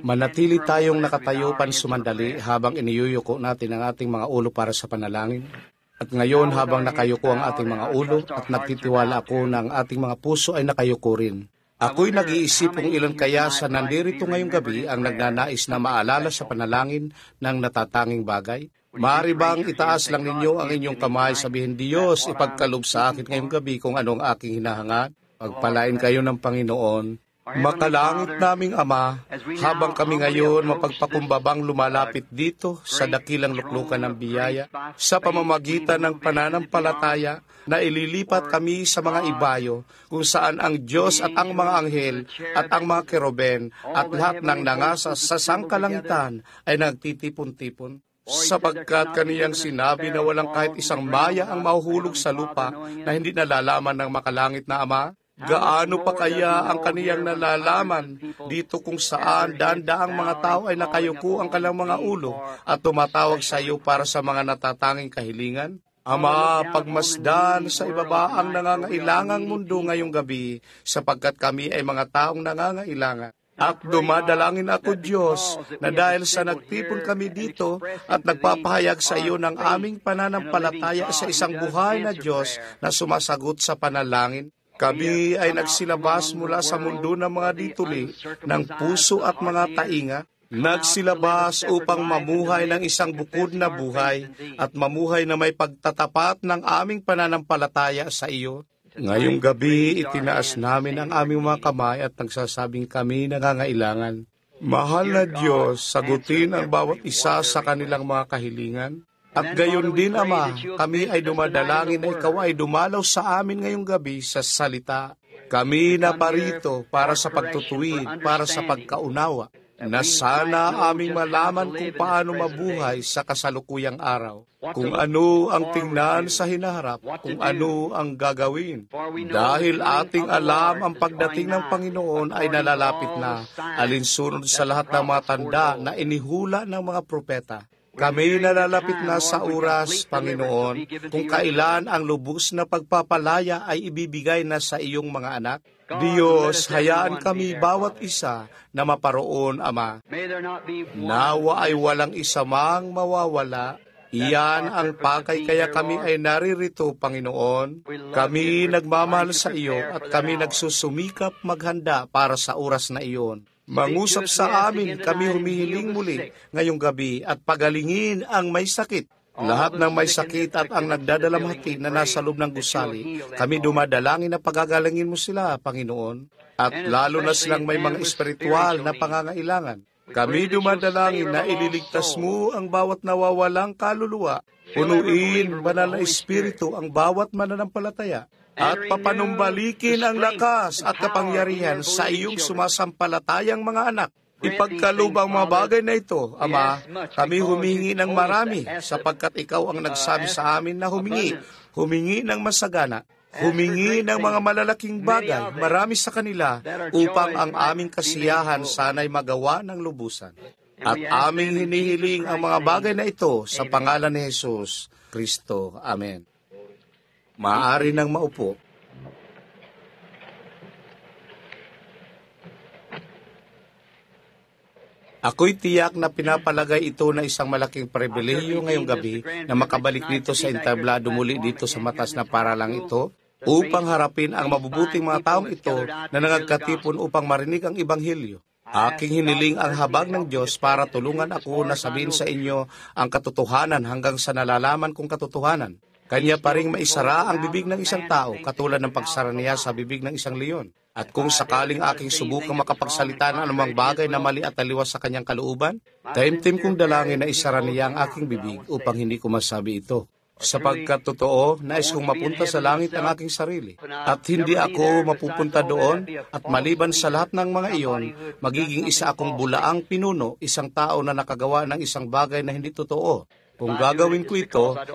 Manatili tayong nakatayo pansumandali habang iniyuyuko natin ang ating mga ulo para sa panalangin. At ngayon habang nakayuko ang ating mga ulo at nagtitiwala ako na ang ating mga puso ay nakayuko rin. Ako'y nag-iisip kung ilan kaya sa nandirito ngayong gabi ang nagnanais na maalala sa panalangin ng natatanging bagay. Maaari bang itaas lang ninyo ang inyong kamay, sabihin, Diyos, ipagkaloob sa akin ngayong gabi kung anong aking hinahangad. Pagpalain kayo ng Panginoon. Makalangit naming Ama, habang kami ngayon mapagpakumbabang lumalapit dito sa dakilang luklukan ng biyaya, sa pamamagitan ng pananampalataya na ililipat kami sa mga ibayo, kung saan ang Diyos at ang mga anghel at ang mga keruben at lahat ng nangasa sa sangkalangitan ay nagtitipon-tipon. Sapagkat kaniyang sinabi na walang kahit isang maya ang mahuhulog sa lupa na hindi nalalaman ng makalangit na Ama, gaano pa kaya ang kaniyang nalalaman dito kung saan daan-daang mga tao ay nakayuko ang kanilang mga ulo at tumatawag sa iyo para sa mga natatanging kahilingan? Ama, pagmasdan sa ibaba ang nangangailangang mundo ngayong gabi, sapagkat kami ay mga taong nangangailangan. At dumadalangin ako, Diyos, na dahil sa nagtipon kami dito at nagpapahayag sa iyo ng aming pananampalataya sa isang buhay na Diyos na sumasagot sa panalangin, kami ay nagsilabas mula sa mundo ng mga dituli, ng puso at mga tainga, nagsilabas upang mamuhay ng isang bukod na buhay at mamuhay na may pagtatapat ng aming pananampalataya sa iyo. Ngayong gabi, itinaas namin ang aming mga kamay at nagsasabing kami nangangailangan. Mahal na Diyos, sagutin ang bawat isa sa kanilang mga kahilingan. At gayon din, Ama, kami ay dumadalangin na ikaw ay dumalaw sa amin ngayong gabi sa salita. Kami na parito para sa pagtutuwid, para sa pagkaunawa, na sana aming malaman kung paano mabuhay sa kasalukuyang araw, kung ano ang tingnan sa hinaharap, kung ano ang gagawin. Dahil ating alam ang pagdating ng Panginoon ay nalalapit na, alinsunod sa lahat ng mga tanda na inihula ng mga propeta. Kami nalalapit na sa oras, Panginoon, kung kailan ang lubos na pagpapalaya ay ibibigay na sa iyong mga anak. Diyos, hayaan kami bawat isa na maparoon, Ama. Nawa ay walang isa mang mawawala. Iyan ang pakay kaya kami ay naririto, Panginoon. Kami nagmamahal sa iyo at kami nagsusumikap maghanda para sa oras na iyon. Mangusap sa amin, kami humihiling muli ngayong gabi at pagalingin ang may sakit. Lahat ng may sakit at ang nagdadalamhati na nasa loob ng gusali, kami dumadalangin na pagagalingin mo sila, Panginoon. At lalo na silang may mga espiritual na pangangailangan. Kami dumadalangin na ililigtas mo ang bawat nawawalang kaluluwa. Punuin, banal na espiritu, ang bawat mananampalataya. At papanumbalikin ang lakas at kapangyarihan sa iyong sumasampalatayang mga anak. Ipagkaloob ang mga bagay na ito, Ama. Kami humingi ng marami, sapagkat ikaw ang nagsabi sa amin na humingi ng masagana, humingi ng mga malalaking bagay, marami sa kanila, upang ang aming kasiyahan sana'y magawa ng lubusan. At aming hinihiling ang mga bagay na ito sa pangalan ni Jesus Kristo. Amen. Maaari nang maupo. Ako'y tiyak na pinapalagay ito na isang malaking pribilehiyo ngayong gabi na makabalik dito sa entablado muli dito sa matas na paralang ito upang harapin ang mabubuting mga taong ito na nangagkatipon upang marinig ang Ebanghelyo. Aking hiniling ang habag ng Diyos para tulungan ako na sabihin sa inyo ang katotohanan hanggang sa nalalaman kong katotohanan. Kanya pa ring maisara ang bibig ng isang tao, katulad ng pagsara niya sa bibig ng isang leon. At kung sakaling aking subukang makapagsalita ng anumang bagay na mali at taliwas sa kanyang kalooban, taimtim kong dalangin na isara niya ang aking bibig upang hindi ko masabi ito. Sapagkat totoo, nais kong mapunta sa langit ang aking sarili. At hindi ako mapupunta doon, at maliban sa lahat ng mga iyon, magiging isa akong bulaang pinuno, isang tao na nakagawa ng isang bagay na hindi totoo. Kung gagawin ko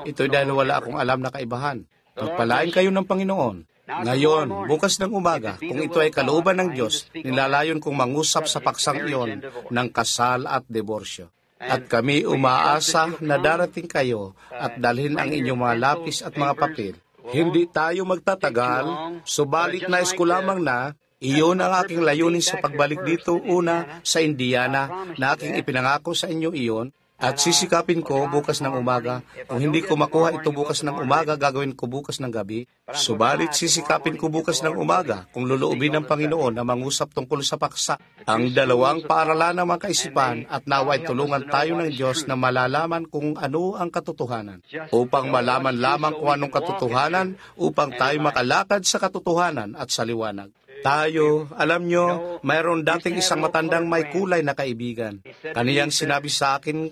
ito'y dahil wala akong alam na kaibahan. Pagpalain kayo ng Panginoon. Ngayon, bukas ng umaga, kung ito ay kalooban ng Diyos, nilalayon kong mangusap sa paksang iyon ng kasal at diborsyo. At kami umaasa na darating kayo at dalhin ang inyong mga lapis at mga papel. Hindi tayo magtatagal, subalit nais ko lamang na Iyon ang aking layunin sa pagbalik dito una sa Indiana na aking ipinangako sa inyo iyon. At sisikapin ko bukas ng umaga. Kung hindi ko makuha ito bukas ng umaga, gagawin ko bukas ng gabi. Subalit sisikapin ko bukas ng umaga kung luluubin ng Panginoon na mangusap tungkol sa paksa. Ang dalawang paaralan ng mga kaisipan at naway tulungan tayo ng Diyos na malalaman kung ano ang katotohanan. Upang malaman lamang kung anong katotohanan, upang tayo makalakad sa katotohanan at sa liwanag. Tayo, alam nyo, mayroon dating isang matandang may kulay na kaibigan. Kaniyang sinabi sa akin,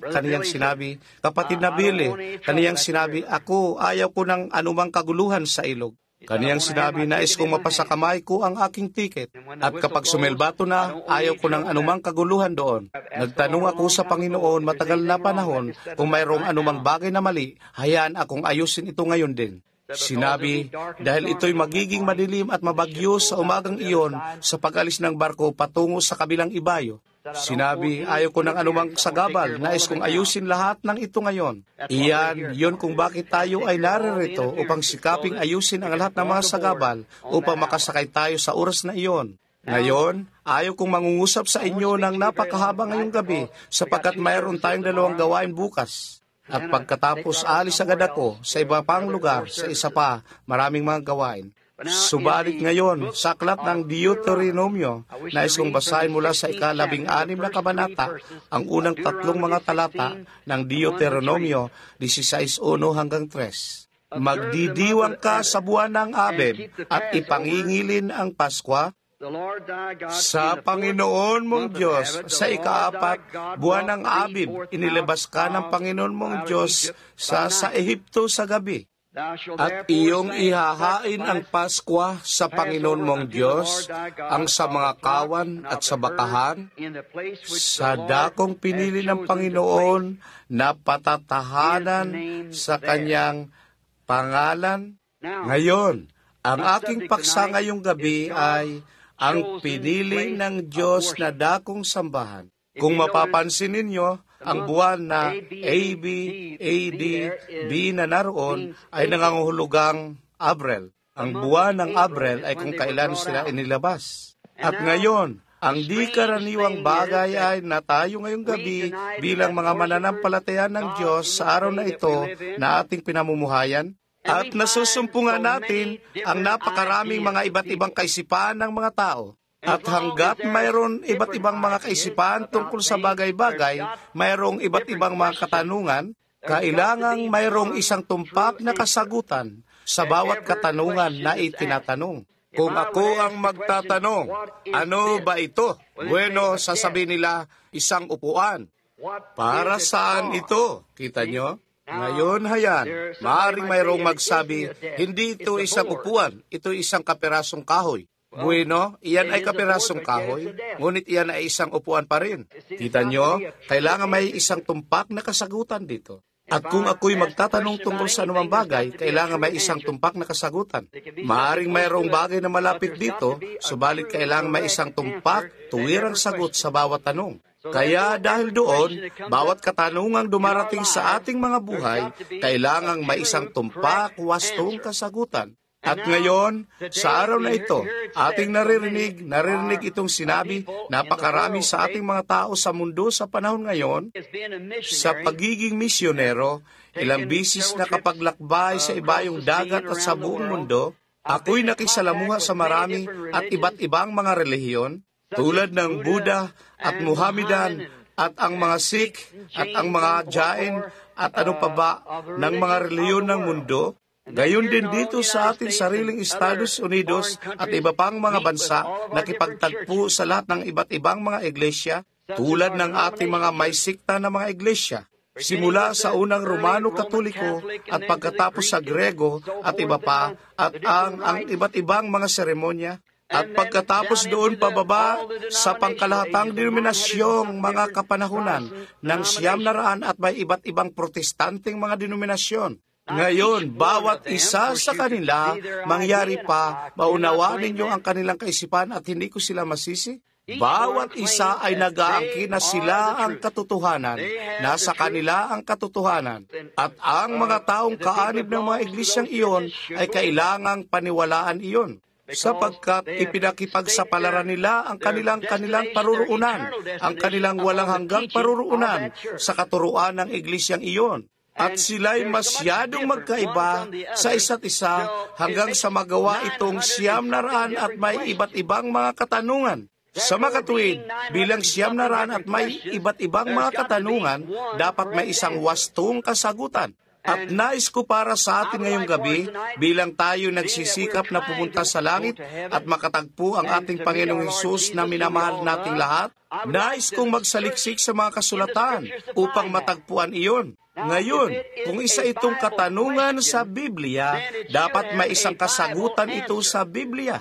kapatid na Billy, kaniyang sinabi, ako, ayaw ko ng anumang kaguluhan sa ilog. Kaniyang sinabi, nais kong mapasakamay ko ang aking tiket. At kapag sumelbato na, ayaw ko ng anumang kaguluhan doon. Nagtanong ako sa Panginoon matagal na panahon kung mayroong anumang bagay na mali, hayaan akong ayusin ito ngayon din. Sinabi, dahil ito'y magiging madilim at mabagyo sa umagang iyon sa pag-alis ng barko patungo sa kabilang ibayo. Sinabi, ayaw ko ng anumang sagabal, nais kong ayusin lahat ng ito ngayon. Iyon kung bakit tayo ay naririto upang sikaping ayusin ang lahat ng mga sagabal upang makasakay tayo sa oras na iyon. Ngayon, ayaw kong mangungusap sa inyo ng napakahaba ngayong gabi sapagkat mayroon tayong dalawang gawain bukas. At pagkatapos alis agad ako sa iba pang lugar, sa isa pa, maraming mga gawain. Subalit ngayon, sa aklat ng Deuteronomio, nais kong basahin mula sa ika-16 na kabanata, ang unang 3 mga talata ng Deuteronomio 16:1 hanggang 3. Magdidiwang ka sa buwan ng Abib at ipangingilin ang Paskwa sa Panginoon mong Diyos. Sa ika-4 buwan ng Abib, inilabas ka ng Panginoon mong Diyos sa Ehipto sa gabi. At iyong ihahain ang Paskwa sa Panginoon mong Diyos, ang sa mga kawan at sa bakahan, sa dakong pinili ng Panginoon na patatahanan sa kanyang pangalan. Ngayon, ang aking paksa ngayong gabi ay ang pinili ng Diyos na dakong sambahan. Kung mapapansin ninyo, ang buwan na AB, AD, B na naroon ay nangangahulugang Abril. Ang buwan ng Abril ay kung kailan sila inilabas. At ngayon, ang di karaniwang bagay ay na tayo ngayong gabi bilang mga mananampalataya ng Diyos sa araw na ito na ating pinamumuhayan. At nasusumpungan natin ang napakaraming mga iba't ibang kaisipan ng mga tao. At hanggat mayroon iba't ibang mga kaisipan tungkol sa bagay-bagay, mayroong iba't ibang mga katanungan, kailangang mayroong isang tumpak na kasagutan sa bawat katanungan na itinatanong. Kung ako ang magtatanong, ano ba ito? Bueno, sasabihin nila, isang upuan. Para saan ito? Kita nyo? Ngayon, hayan, maaaring mayroong magsabi, hindi ito isang upuan, ito isang kapirasong kahoy. Bueno, iyan ay kapirasong kahoy, ngunit iyan ay isang upuan pa rin. Kita nyo, kailangan may isang tumpak na kasagutan dito. At kung ako'y magtatanong tungkol sa anumang bagay, kailangan may isang tumpak na kasagutan. Maaaring mayroong bagay na malapit dito, subalit kailangan may isang tumpak, tuwirang sagot sa bawat tanong. Kaya dahil doon, bawat katanungang dumarating sa ating mga buhay, kailangang may isang tumpak, wastong kasagutan. At ngayon, sa araw na ito, ating naririnig itong sinabi, napakarami sa ating mga tao sa mundo sa panahon ngayon, sa pagiging misyonero, ilang bisis na kapaglakbay sa ibayong dagat at sa buong mundo, ako'y nakisalamuha sa marami at iba't ibang mga relihiyon, tulad ng Buddha at Muhammadan at ang mga Sikh at ang mga Jain at ano pa ba ng mga reliyon ng mundo. Gayon din dito sa ating sariling Estados Unidos at iba pang mga bansa nakipagtagpo sa lahat ng iba't ibang mga iglesia tulad ng ating mga may sikta na mga iglesia. Simula sa unang Romano Katoliko at pagkatapos sa Grego at iba pa at ang iba't ibang mga seremonya. At pagkatapos doon pababa sa pangkalahatang denominasyong mga kapanahunan ng 900 at may iba't ibang protestanteng mga denominasyon. Ngayon, bawat isa sa kanila, mangyari pa, maunawaan ninyo ang kanilang kaisipan at hindi ko sila masisi. Bawat isa ay nag-aangkin na sila ang katotohanan, nasa kanila ang katotohanan. At ang mga taong kaanib ng mga iglesyang iyon ay kailangang paniwalaan iyon. sapagkat ipinakipagsapalaran nila ang kanilang paruroonan, ang kanilang walang hanggang paruroonan sa katuruan ng iglesyang iyon. At sila'y masyadong magkaiba sa isa't isa hanggang sa magawa itong 900 at may iba't ibang mga katanungan. Sa makatuwid, bilang 900 at may iba't ibang mga katanungan, dapat may isang wastong kasagutan. At nais ko para sa atin ngayong gabi, bilang tayo nagsisikap na pumunta sa langit at makatagpo ang ating Panginoong Hesus na minamahal nating lahat, nais kong magsaliksik sa mga kasulatan upang matagpuan iyon. Ngayon, kung isa itong katanungan sa Biblia, dapat may isang kasagutan ito sa Biblia.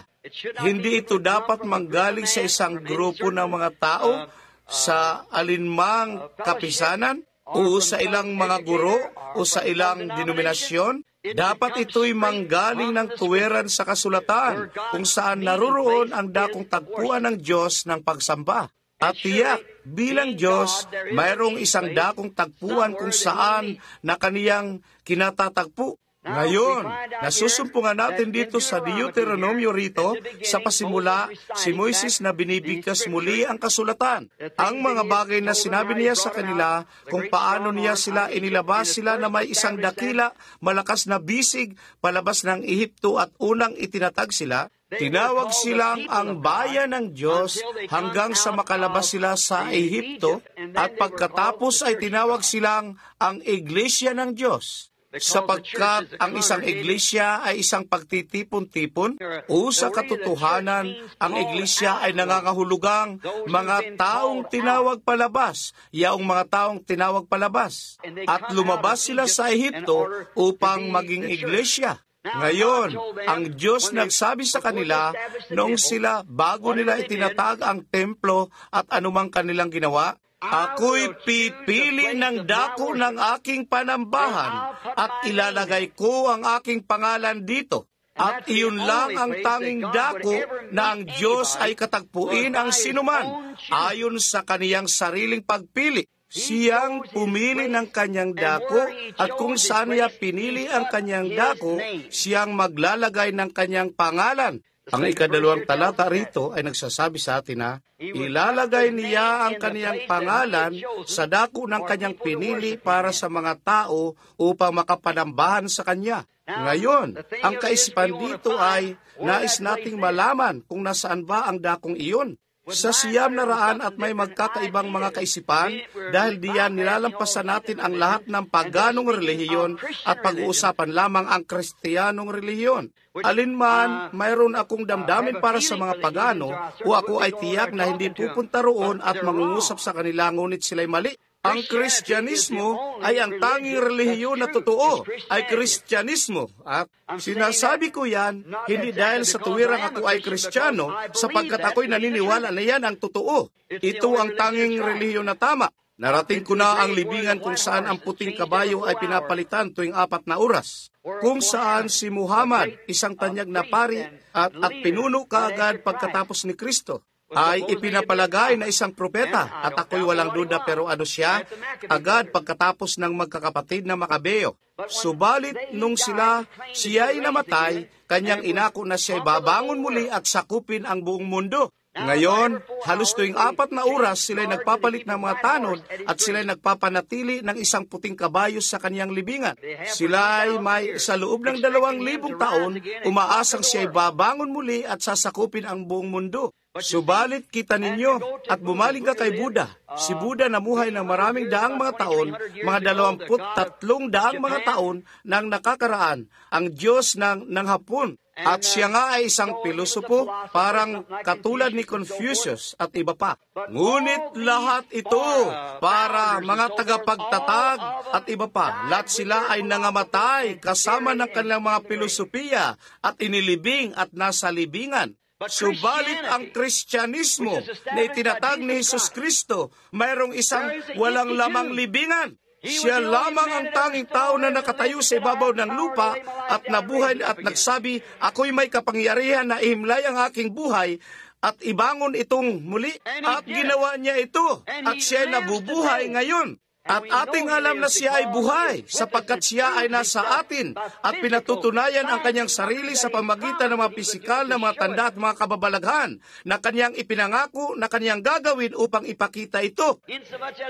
Hindi ito dapat manggaling sa isang grupo ng mga tao, sa alinmang kapisanan, o sa ilang mga guro, o sa ilang denominasyon. Dapat ito'y manggaling ng tuwiran sa kasulatan, kung saan naroroon ang dakong tagpuan ng Diyos ng pagsamba. At tiyak, bilang Diyos, mayroong isang dakong tagpuan kung saan na kaniyang kinatatagpo. Ngayon, nasusumpungan natin dito sa Deuteronomio rito, sa pasimula, si Moises na binibigkas muli ang kasulatan. Ang mga bagay na sinabi niya sa kanila, kung paano niya sila inilabas sila na may isang dakila, malakas na bisig, palabas ng Ehipto at unang itinatag sila. Tinawag silang ang bayan ng Diyos hanggang sa makalabas sila sa Ehipto, at pagkatapos ay tinawag silang ang Iglesia ng Diyos. Sapagkat ang isang iglesia ay isang pagtitipon-tipon o sa katotohanan, ang iglesia ay nangangahulugang mga taong tinawag palabas, yaong mga taong tinawag palabas. At lumabas sila sa Ehipto upang maging iglesia. Ngayon, ang Diyos nagsabi sa kanila noong sila bago nila itinatag ang templo at anumang kanilang ginawa, ako'y pipili ng dako ng aking panambahan at ilalagay ko ang aking pangalan dito. At iyon lang ang tanging dako na ang Diyos ay katagpuin ang sinuman ayon sa kaniyang sariling pagpili. Siyang pumili ng kanyang dako at kung saan niya pinili ang kanyang dako, siyang maglalagay ng kanyang pangalan. Ang 2 talata rito ay nagsasabi sa atin na ilalagay niya ang kaniyang pangalan sa dako ng kanyang pinili para sa mga tao upang makapanambahan sa kanya. Ngayon, ang kaisipan dito ay nais nating malaman kung nasaan ba ang dakong iyon. Sa 900 at may magkakaibang mga kaisipan, dahil diyan nilalampasan natin ang lahat ng paganong relihiyon at pag-uusapan lamang ang Kristiyanong relihiyon. Alinman, mayroon akong damdamin para sa mga pagano o ako ay tiyak na hindi pupunta roon at mangungusap sa kanila ngunit sila'y mali. Ang Kristyanismo ay ang tanging relihiyon na totoo, ay Kristyanismo. At sinasabi ko yan, hindi dahil sa tuwirang ako ay Kristiyano, sapagkat ako'y naniniwala na yan ang totoo. Ito ang tanging relihiyon na tama. Narating ko na ang libingan kung saan ang puting kabayo ay pinapalitan tuwing 4 na oras. Kung saan si Muhammad, isang tanyag na pari, at pinuno kaagad pagkatapos ni Kristo, ay ipinapalagay na isang propeta, at ako'y walang duda pero ano siya, agad pagkatapos ng magkakapatid na Makabeo. Subalit nung siya'y namatay, kanyang inako na siya'y babangon muli at sakupin ang buong mundo. Ngayon, halos tuwing 4 na oras, sila'y nagpapalit ng mga tanod at sila'y nagpapanatili ng isang puting kabayo sa kaniyang libingan. Sila'y may sa loob ng 2,000 taon, umaasang siya'y babangon muli at sasakupin ang buong mundo. Subalit kita ninyo at bumaling ka kay Buddha. Si Buddha namuhay ng maraming daang mga taon, mga 23 daang mga taon nang nakakaraan, ang Diyos ng Hapon. At siya nga ay isang pilosopo, parang katulad ni Confucius at iba pa. Ngunit lahat ito para mga tagapagtatag at iba pa. Lahat sila ay nangamatay kasama ng kanilang mga pilosopiya at inilibing at nasa libingan. Subalit ang Kristyanismo na itinatag ni Jesus Kristo, mayroong isang walang lamang libingan. Siya lamang ang tanging tao na nakatayo sa ibabaw ng lupa at nabuhay at nagsabi, ako'y may kapangyarihan na ihimlay ang aking buhay at ibangon itong muli. At ginawa niya ito at siya nabubuhay ngayon. At ating alam na siya ay buhay, sapagkat siya ay nasa atin at pinatutunayan ang kanyang sarili sa pamagitan ng mga pisikal na mga tanda at mga kababalaghan na kanyang ipinangako na kanyang gagawin upang ipakita ito.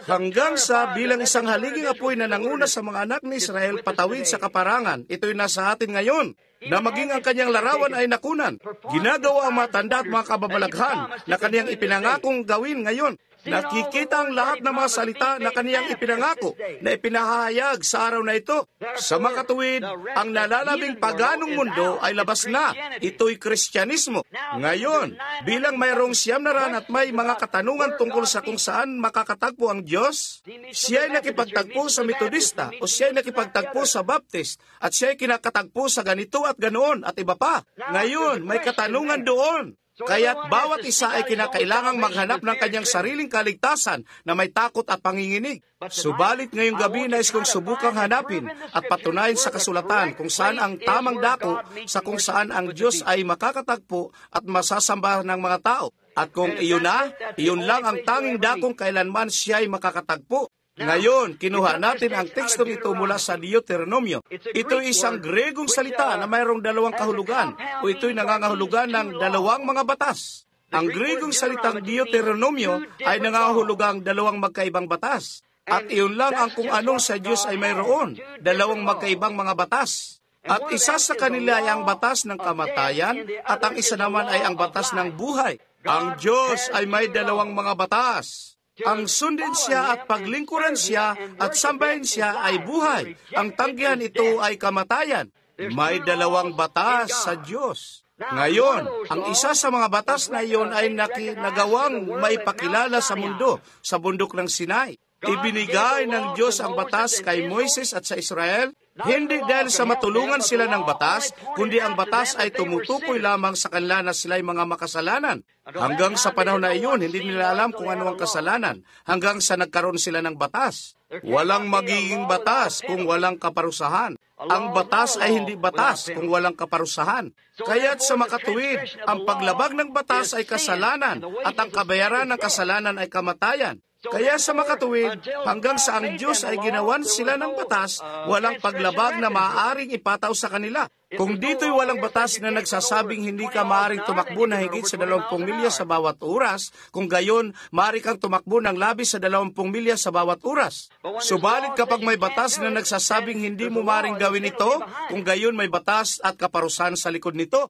Hanggang sa bilang isang haliging apoy na nanguna sa mga anak ni Israel patawid sa kaparangan, ito'y nasa atin ngayon, na maging ang kanyang larawan ay nakunan. Ginagawa ang mga tanda at mga kababalaghan na kanyang ipinangakong gawin ngayon. Nakikita ang lahat ng mga salita na kaniyang ipinangako na ipinahayag sa araw na ito. Sa makatuwid, ang nalalabing paganong mundo ay labas na. Ito'y Kristyanismo. Ngayon, bilang mayroong siyam na ran at may mga katanungan tungkol sa kung saan makakatagpo ang Diyos, siya ay nakipagtagpo sa Metodista o siya ay nakipagtagpo sa Baptist at siya ay kinakatagpo sa ganito at ganoon at iba pa. Ngayon, may katanungan doon. Kaya't bawat isa ay kinakailangang maghanap ng kanyang sariling kaligtasan na may takot at panginginig. Subalit ngayong gabi nais kong subukang hanapin at patunayan sa kasulatan kung saan ang tamang dako sa kung saan ang Diyos ay makakatagpo at masasamba ng mga tao. At kung iyon na, iyon lang ang tanging dakong kailanman siya ay makakatagpo. Ngayon, kinuha natin ang tekstong ito mula sa Deuteronomio. Ito'y isang Gregong salita na mayroong dalawang kahulugan o ito'y nangangahulugan ng dalawang mga batas. Ang Gregong salitang Deuteronomio ay nangangahulugang dalawang magkaibang batas. At iyon lang ang kung anong sa Diyos ay mayroon, dalawang magkaibang mga batas. At isa sa kanila ay ang batas ng kamatayan at ang isa naman ay ang batas ng buhay. Ang Diyos ay may dalawang mga batas. Ang sundin siya at paglingkuran siya at sambahin siya ay buhay. Ang tanggihan ito ay kamatayan. May dalawang batas sa Diyos. Ngayon, ang isa sa mga batas na iyon ay nagawang maipakilala sa mundo, sa bundok ng Sinai. Ibinigay ng Diyos ang batas kay Moises at sa Israel, hindi dahil sa matulungan sila ng batas, kundi ang batas ay tumutukoy lamang sa kanila na sila'y mga makasalanan. Hanggang sa panahon na iyon, hindi nila alam kung ano ang kasalanan, hanggang sa nagkaroon sila ng batas. Walang magiging batas kung walang kaparusahan. Ang batas ay hindi batas kung walang kaparusahan. Kaya't sa makatuwid, ang paglabag ng batas ay kasalanan at ang kabayaran ng kasalanan ay kamatayan. Kaya sa makatuwid, hanggang sa ang Diyos ay ginawan sila ng batas, walang paglabag na maaaring ipataw sa kanila. Kung dito'y walang batas na nagsasabing hindi ka maaaring tumakbo na higit sa 20 milya sa bawat oras, kung gayon, maaari kang tumakbo ng labis sa 20 milya sa bawat oras. Subalit kapag may batas na nagsasabing hindi mo maaaring gawin ito, kung gayon may batas at kaparusahan sa likod nito.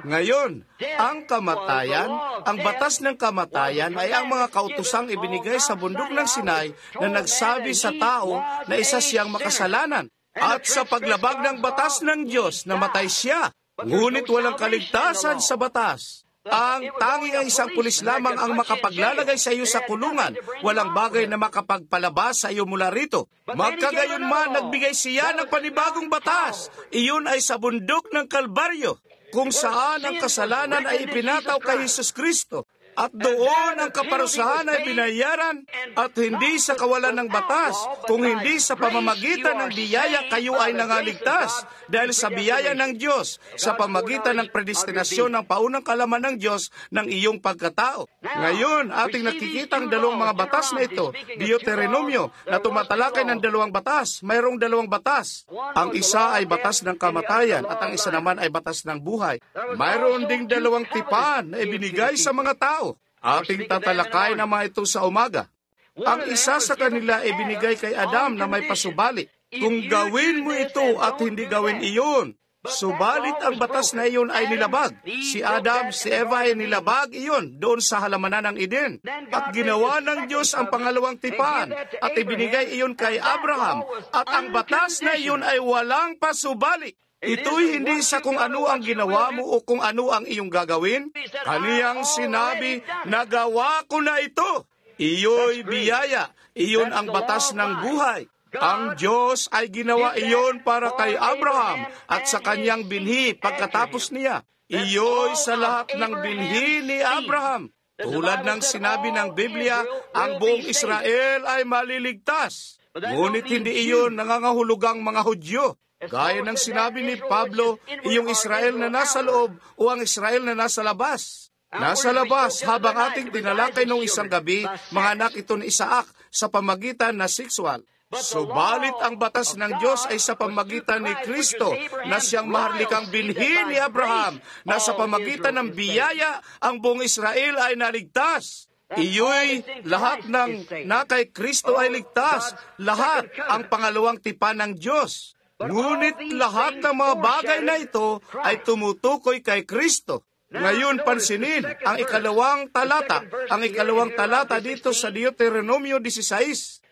Ngayon, ang kamatayan, ang batas ng kamatayan ay ang mga kautusang ibinigay sa bundok ng Sinai na nagsabi sa tao na isa siyang makasalanan. At sa paglabag ng batas ng Diyos, namatay siya. Ngunit walang kaligtasan sa batas. Ang tanging ang isang pulis lamang ang makapaglalagay sa iyo sa kulungan. Walang bagay na makapagpalabas sa iyo mula rito. Magkagayon man, nagbigay siya ng panibagong batas. Iyon ay sa bundok ng Kalbaryo, kung saan ang kasalanan ay ipinataw kay Jesus Kristo. At doon ang kaparusahan ay binayaran at hindi sa kawalan ng batas, kung hindi sa pamamagitan ng biyaya kayo ay nangaligtas dahil sa biyaya ng Diyos, sa pamamagitan ng predestinasyon ng paunang kalaman ng Diyos ng iyong pagkatao. Ngayon, ating nakikita ang dalawang mga batas na ito, Deuteronomio, na tumatalakay ng dalawang batas. Mayroong dalawang batas. Ang isa ay batas ng kamatayan at ang isa naman ay batas ng buhay. Mayroon ding dalawang tipan na ibinigay sa mga tao. Ating tatalakay na mga ito sa umaga. Ang isa sa kanila ay binigay kay Adam na may pasubali. Kung gawin mo ito at hindi gawin iyon, subalit ang batas na iyon ay nilabag. Si Adam, si Eva ay nilabag iyon doon sa halamanan ng Eden. At ginawa ng Diyos ang pangalawang tipan at ibinigay iyon kay Abraham. At ang batas na iyon ay walang pasubali. Ito'y hindi sa kung ano ang ginawa mo o kung ano ang iyong gagawin. Kaniyang sinabi, nagawa ko na ito. Iyo'y biyaya. Iyon ang batas ng buhay. Ang Diyos ay ginawa iyon para kay Abraham at sa kanyang binhi pagkatapos niya. Iyo'y sa lahat ng binhi ni Abraham. Tulad ng sinabi ng Biblia, ang buong Israel ay maliligtas. Ngunit hindi iyon nangangahulugang mga Hudyo. Gaya ng sinabi ni Pablo, iyong Israel na nasa loob o ang Israel na nasa labas. Nasa labas, habang ating tinalakay nung isang gabi, mga anak ito ni Isaac sa pamagitan na sexual. Subalit ang batas ng Diyos ay sa pamagitan ni Kristo na siyang maharlikang binhi ni Abraham, na sa pamagitan ng biyaya ang buong Israel ay naligtas. Iyo'y lahat ng na kay Kristo ay ligtas, lahat ang pangalawang tipan ng Diyos. Ngunit lahat ng mga bagay na ito ay tumutukoy kay Kristo. Ngayon, pansinin ang ikalawang talata. Ang ikalawang talata dito sa Deuteronomio 16.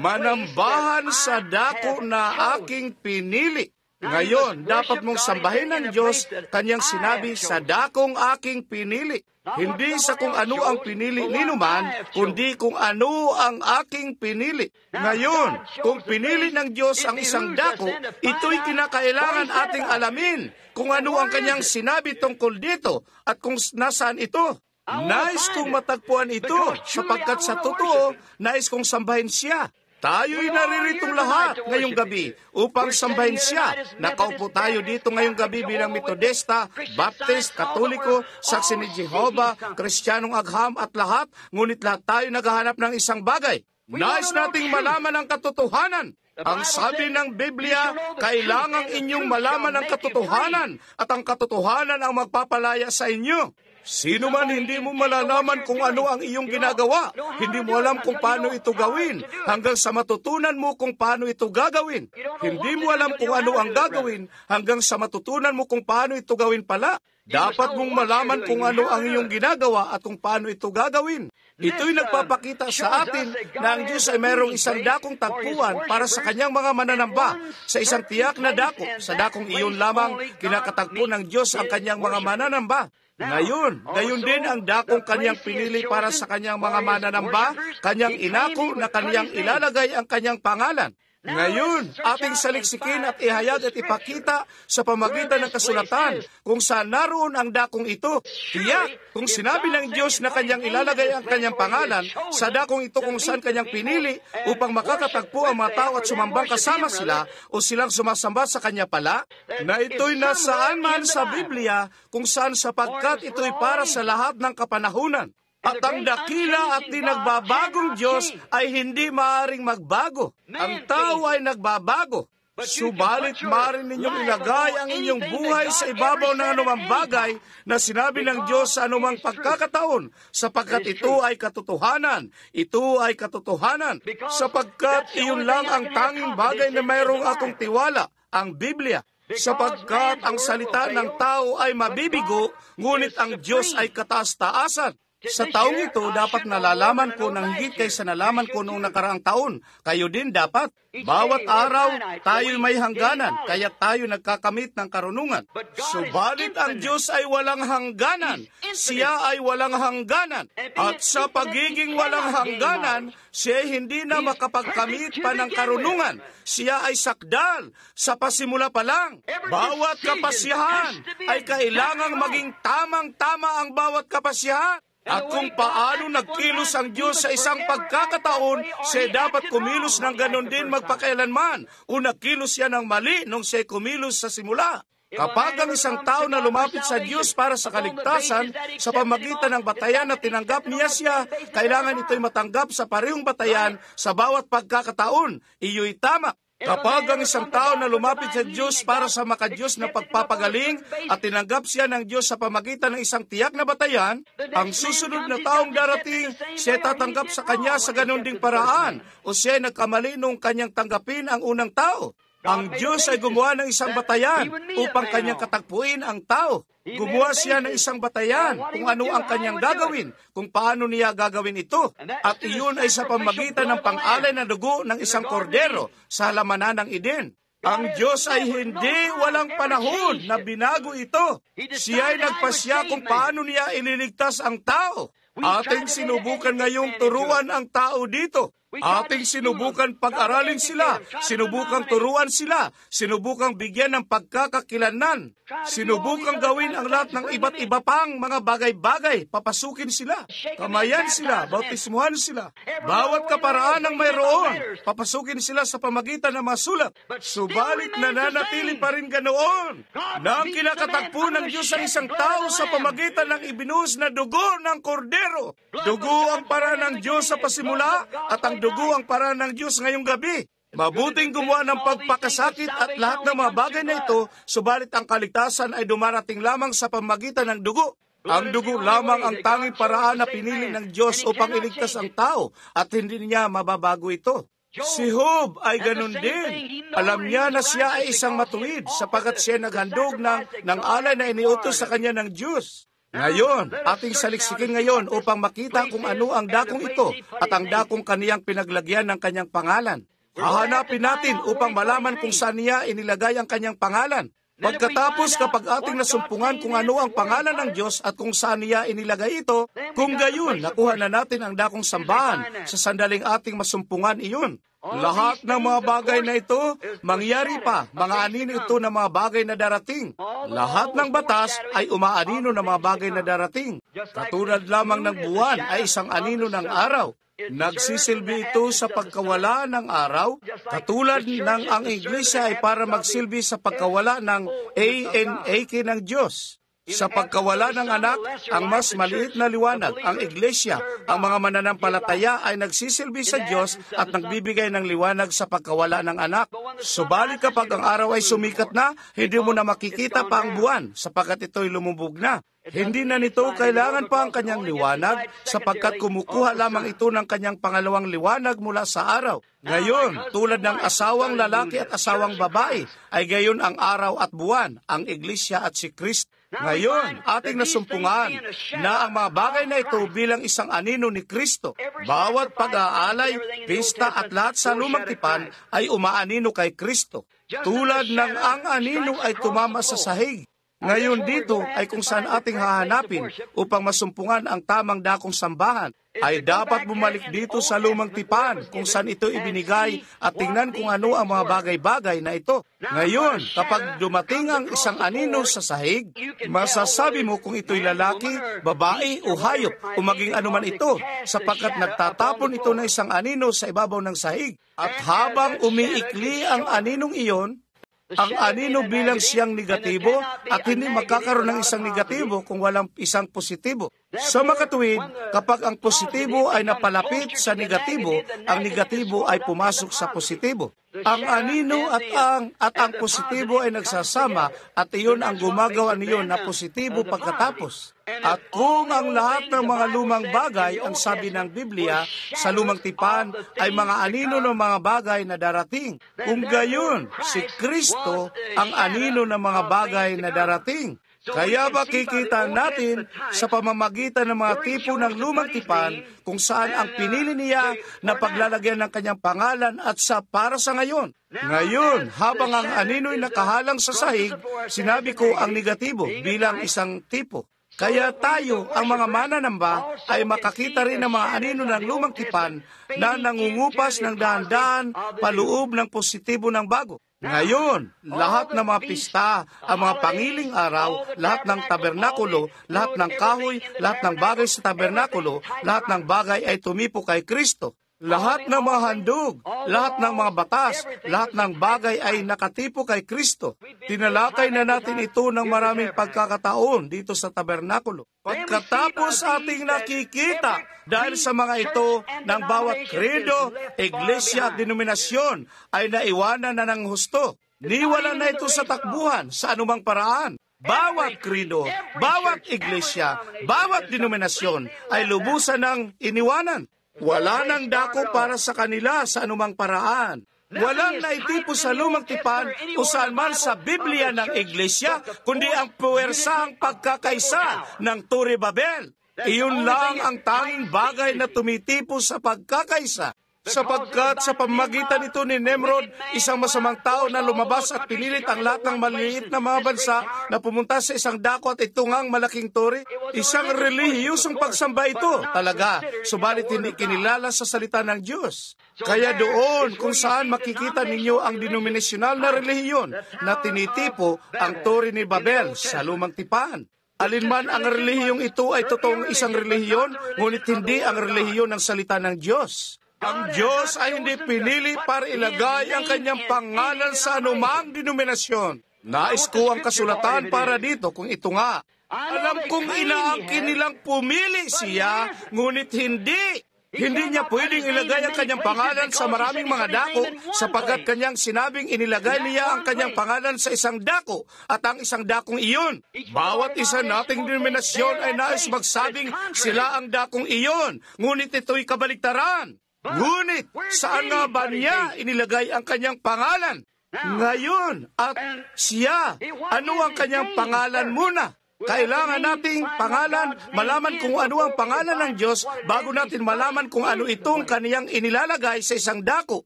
Manambahan sa dako na aking pinili. Ngayon, dapat mong sambahin ng Diyos, kanyang sinabi, sa dakong aking pinili. Hindi sa kung ano ang pinili ninuman, kundi kung ano ang aking pinili. Ngayon, kung pinili ng Diyos ang isang dako, ito'y kinakailangan ating alamin kung ano ang kanyang sinabi tungkol dito at kung nasaan ito. Nais kong matagpuan ito, sapagkat sa totoo, nais kong sambahin siya. Tayo'y nariritong lahat ngayong gabi upang sambahin siya. Nakaupo tayo dito ngayong gabi bilang Metodista, Baptist, Katoliko, Saksi ni Jehovah, Kristiyanong Agham at lahat, ngunit lahat tayo naghahanap ng isang bagay. Nais nating malaman ang katotohanan. Ang sabi ng Biblia, kailangang inyong malaman ang katotohanan at ang katotohanan ang magpapalaya sa inyo. Sino man hindi mo malalaman kung ano ang iyong ginagawa, hindi mo alam kung paano ito gawin, hanggang sa matutunan mo kung paano ito gagawin. Hindi mo alam kung ano ang gagawin, hanggang sa matutunan mo kung paano ito gawin pala. Dapat mong malaman kung ano ang iyong ginagawa at kung paano ito gagawin. Ito'y nagpapakita sa atin na ang Diyos ay mayroong isang dakong tagpuan para sa kanyang mga mananamba, sa isang tiyak na dako. Sa dakong iyon lamang kinakatagpo ng Diyos ang kanyang mga mananamba. Ngayon, gayon din ang dakong kanyang pinili para sa kanyang mga mananamba, kanyang inako na kanyang ilalagay ang kanyang pangalan. Ngayon, ating saliksikin at ihayag at ipakita sa pamagitan ng kasulatan kung saan naroon ang dakong ito. Tiyak, kung sinabi ng Diyos na kanyang ilalagay ang kanyang pangalan sa dakong ito kung saan kanyang pinili upang makakatagpo ang mga tao at sumambang kasama sila o silang sumasamba sa kanya pala, na ito'y nasaan man sa Biblia kung saan sapagkat ito'y para sa lahat ng kapanahunan. At ang dakila at di nagbabagong Diyos ay hindi maaaring magbago. Ang tao ay nagbabago. Subalit maaari ninyong ilagay ang inyong buhay sa ibabaw ng anumang bagay na sinabi ng Diyos sa anumang pagkakataon, sapagkat ito ay katotohanan. Ito ay katotohanan. Sapagkat iyon lang ang tanging bagay na mayroong akong tiwala, ang Biblia. Sapagkat ang salita ng tao ay mabibigo, ngunit ang Diyos ay kataas-taasan. Sa taong ito, dapat nalalaman ko ng higit kaysa nalaman ko noong nakaraang taon. Kayo din dapat. Bawat araw, tayo may hangganan, kaya tayo nagkakamit ng karunungan. Subalit ang Diyos ay walang hangganan. Siya ay walang hangganan. At sa pagiging walang hangganan, siya hindi na makapagkamit pa ng karunungan. Siya ay sakdal sa pasimula pa lang. Bawat kapasyahan ay kailangang maging tamang-tama ang bawat kapasyahan. At kung paano nagkilos ang Diyos sa isang pagkakataon, siya dapat kumilos ng ganon din magpakailanman. O nagkilos siya ng mali nung siya kumilos sa simula. Kapag ang isang tao na lumapit sa Diyos para sa kaligtasan, sa pamagitan ng batayan na tinanggap niya siya, kailangan ito'y matanggap sa parehong batayan sa bawat pagkakataon. Iyo'y tama. Kapag ang isang tao na lumapit sa Diyos para sa makadiyos na pagpapagaling at tinanggap siya ng Diyos sa pamagitan ng isang tiyak na batayan, ang susunod na taong darating, siya tatanggap sa kanya sa ganon ding paraan o siya nagkamali nung kanyang tanggapin ang unang tao. Ang Diyos ay gumawa ng isang batayan upang kanyang katagpuin ang tao. Gumawa siya ng isang batayan kung ano ang kanyang gagawin, kung paano niya gagawin ito. At iyon ay sa pamagitan ng pang-alay na dugo ng isang kordero sa halamanan ng Eden. Ang Diyos ay hindi walang panahon na binago ito. Siya ay nagpasya kung paano niya ililigtas ang tao. Ating sinubukan ngayong turuan ang tao dito. Ating sinubukang pag-aralin sila, sinubukang turuan sila, sinubukang bigyan ng pagkakakilanlan, sinubukang gawin ang lahat ng iba't iba pang mga bagay-bagay, papasukin sila, kamayan sila, bautismuhan sila, bawat kaparaan ng mayroon, papasukin sila sa pamagitan ng mga sulat. Subalit nananatili pa rin ganoon, na ang kinakatagpo ng Diyos ang isang tao sa pamagitan ng ibinuhos na dugo ng kordero. Dugo ang paraan ng Diyos sa pasimula at ang dugo ang paraan ng Diyos ngayong gabi. Mabuting gumawa ng pagpakasakit at lahat ng mga bagay na ito, subalit ang kaligtasan ay dumarating lamang sa pamagitan ng dugo. Ang dugo lamang ang tanging paraan na pinili ng Diyos upang iligtas ang tao at hindi niya mababago ito. Si Job ay ganun din. Alam niya na siya ay isang matuwid sapagkat siya naghandog ng alay na iniutos sa kanya ng Diyos. Ngayon, ating saliksikin ngayon upang makita kung ano ang dakong ito at ang dakong kaniyang pinaglagyan ng kanyang pangalan. Hahanapin natin upang malaman kung saan niya inilagay ang kanyang pangalan. Pagkatapos kapag ating nasumpungan kung ano ang pangalan ng Diyos at kung saan niya inilagay ito, kung gayon, nakuha na natin ang dakong sambahan sa sandaling ating masumpungan iyon. Lahat ng mga bagay na ito, mangyari pa, mga anino ito ng mga bagay na darating. Lahat ng batas ay umaanino ng mga bagay na darating. Katulad lamang ng buwan ay isang anino ng araw. Nagsisilbi ito sa pagkawala ng araw, katulad ng ang iglesia ay para magsilbi sa pagkawala ng ANAK ng Diyos. Sa pagkawala ng anak, ang mas maliit na liwanag, ang iglesia, ang mga mananampalataya ay nagsisilbi sa Diyos at nagbibigay ng liwanag sa pagkawala ng anak. Subalit kapag ang araw ay sumikat na, hindi mo na makikita pa ang buwan sapagkat ito'y lumubog na. Hindi na nito kailangan pa ang kanyang liwanag sapagkat kumukuha lamang ito ng kanyang pangalawang liwanag mula sa araw. Ngayon, tulad ng asawang lalaki at asawang babae, ay gayon ang araw at buwan, ang iglesia at si Kristo. Ngayon, ating nasumpungan na ang mga bagay na ito bilang isang anino ni Kristo. Bawat pag-aalay, pista at lahat sa lumang tipan ay umaanino kay Kristo. Tulad ng ang anino ay tumama sa sahig. Ngayon dito ay kung saan ating hahanapin upang masumpungan ang tamang dakong sambahan, ay dapat bumalik dito sa lumang tipan kung saan ito ibinigay at tingnan kung ano ang mga bagay-bagay na ito. Ngayon, kapag dumating ang isang anino sa sahig, masasabi mo kung ito'y lalaki, babae o hayop o maging anuman ito sapagkat nagtatapon ito ng isang anino sa ibabaw ng sahig. At habang umiikli ang aninong iyon, ang anino bilang siyang negatibo at hindi magkakaroon ng isang negatibo kung walang isang positibo. Sa makatuwid, kapag ang positibo ay napalapit sa negatibo, ang negatibo ay pumasok sa positibo. Ang anino at ang positibo ay nagsasama at iyon ang gumagawa niyon na positibo pagkatapos. At kung ang lahat ng mga lumang bagay, ang sabi ng Biblia, sa lumang tipan ay mga anino ng mga bagay na darating. Kung gayon, si Kristo ang anino ng mga bagay na darating. Kaya makikita natin sa pamamagitan ng mga tipo ng lumang tipan kung saan ang pinili niya na paglalagyan ng kanyang pangalan at sa para sa ngayon. Ngayon, habang ang anino'y nakahalang sa sahig, sinabi ko ang negatibo bilang isang tipo. Kaya tayo, ang mga mananamba, ay makakita rin ng mga anino ng lumang tipan na nangungupas ng dahan-dahan paloob ng positibo ng bago. Ngayon, lahat ng mga pista, ang mga pangiling araw, lahat ng tabernakulo, lahat ng kahoy, lahat ng bagay sa tabernakulo, lahat ng bagay ay tumipo kay Kristo. Lahat ng mga handog, lahat ng mga batas, lahat ng bagay ay nakatipo kay Kristo. Tinalakay na natin ito ng maraming pagkakataon dito sa tabernakulo. Pagkatapos ating nakikita dahil sa mga ito ng bawat kredo, iglesia at denominasyon ay naiwanan na ng husto. Niwala na ito sa takbuhan sa anumang paraan. Bawat kredo, bawat iglesia, bawat denominasyon ay lubusan ng iniwanan. Wala nang dako para sa kanila sa anumang paraan. Walang naitipo sa lumang tipan o saan man sa Biblia ng Iglesia, kundi ang puwersang pagkakaisa ng Tore Babel. Iyon lang ang tanging bagay na tumitipo sa pagkakaisa. Sapagkat sa pamamagitan nito ni Nimrod, isang masamang tao na lumabas at pinilit ang lahat ng maliliit na mga bansa na pumunta sa isang dako at itungang malaking tore. Isang relihiyosong pagsamba ito talaga, subalit hindi kinilala sa salita ng Diyos. Kaya doon kung saan makikita ninyo ang denominasyonal na relihiyon na tinitipo ang tore ni Babel sa lumang tipan. Alinman ang relihiyong ito ay totoong isang relihiyon, ngunit hindi ang relihiyon ng salita ng Diyos. Ang Diyos ay hindi pinili para ilagay ang kanyang pangalan sa anumang denominasyon. Nais ko ang kasulatan para dito kung ito nga. Alam kong inaangkin nilang pumili siya, ngunit hindi. Hindi niya pwedeng ilagay ang kanyang pangalan sa maraming mga dako sapagkat kanyang sinabing inilagay niya ang kanyang pangalan sa isang dako at ang isang dakong iyon. Bawat isa nating denominasyon ay nais magsabing sila ang dakong iyon, ngunit ito'y kabaligtaran. Ngunit saan nga ba niya inilagay ang kanyang pangalan? Ngayon, at siya, ano ang kanyang pangalan muna? Kailangan nating pangalan, malaman kung ano ang pangalan ng Diyos bago natin malaman kung ano itong kaniyang inilalagay sa isang dako.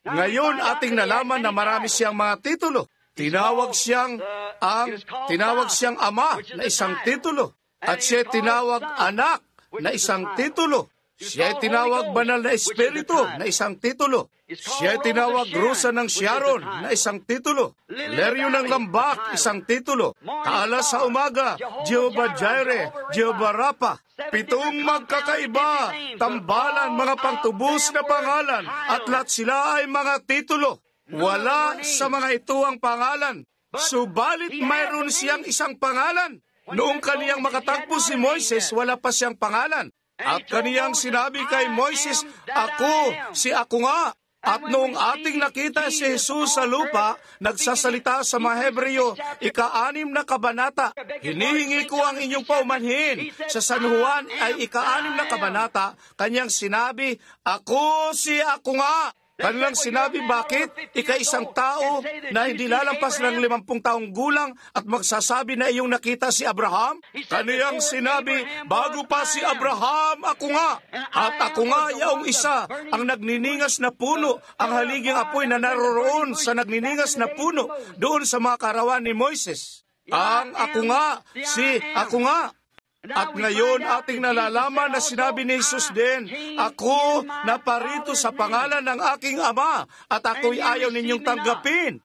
Ngayon, ating nalaman na marami siyang mga titulo. Tinawag siyang ama na isang titulo. At siya tinawag anak na isang titulo. Siya tinawag banal na espiritu na isang titulo. Siya tinawag Rusa ng Sharon na isang titulo. Leryo ng Lambak, isang titulo. Kaalas sa umaga, Jehovah Jireh, Jehovah Rapha. 7 magkakaiba, tambalan, mga pangtubos na pangalan, at lahat sila ay mga titulo. Wala sa mga ito ang pangalan. Subalit mayroon siyang isang pangalan. Noong kaniyang makatagpo si Moises, wala pa siyang pangalan. At kaniyang sinabi kay Moises, ako nga. At noong ating nakita si Jesus sa lupa, nagsasalita sa mga Hebreo, 6 na kabanata. Hinihingi ko ang inyong paumanhin. Sa San Juan ay 6 na kabanata, kanyang sinabi, ako nga. Kanilang sinabi, bakit? Ika-isang tao na hindi lalampas ng 50 taong gulang at magsasabi na iyong nakita si Abraham? Kaniyang sinabi, bago pa si Abraham, ako nga. At ako nga, yaong isa, ang nagniningas na puno, ang haliging apoy na naroroon sa nagniningas na puno, doon sa mga karawan ni Moises. Ang ako nga. At ngayon ating nalalaman na sinabi ni Jesus din, ako naparito sa pangalan ng aking Ama at ako'y ayaw ninyong tanggapin.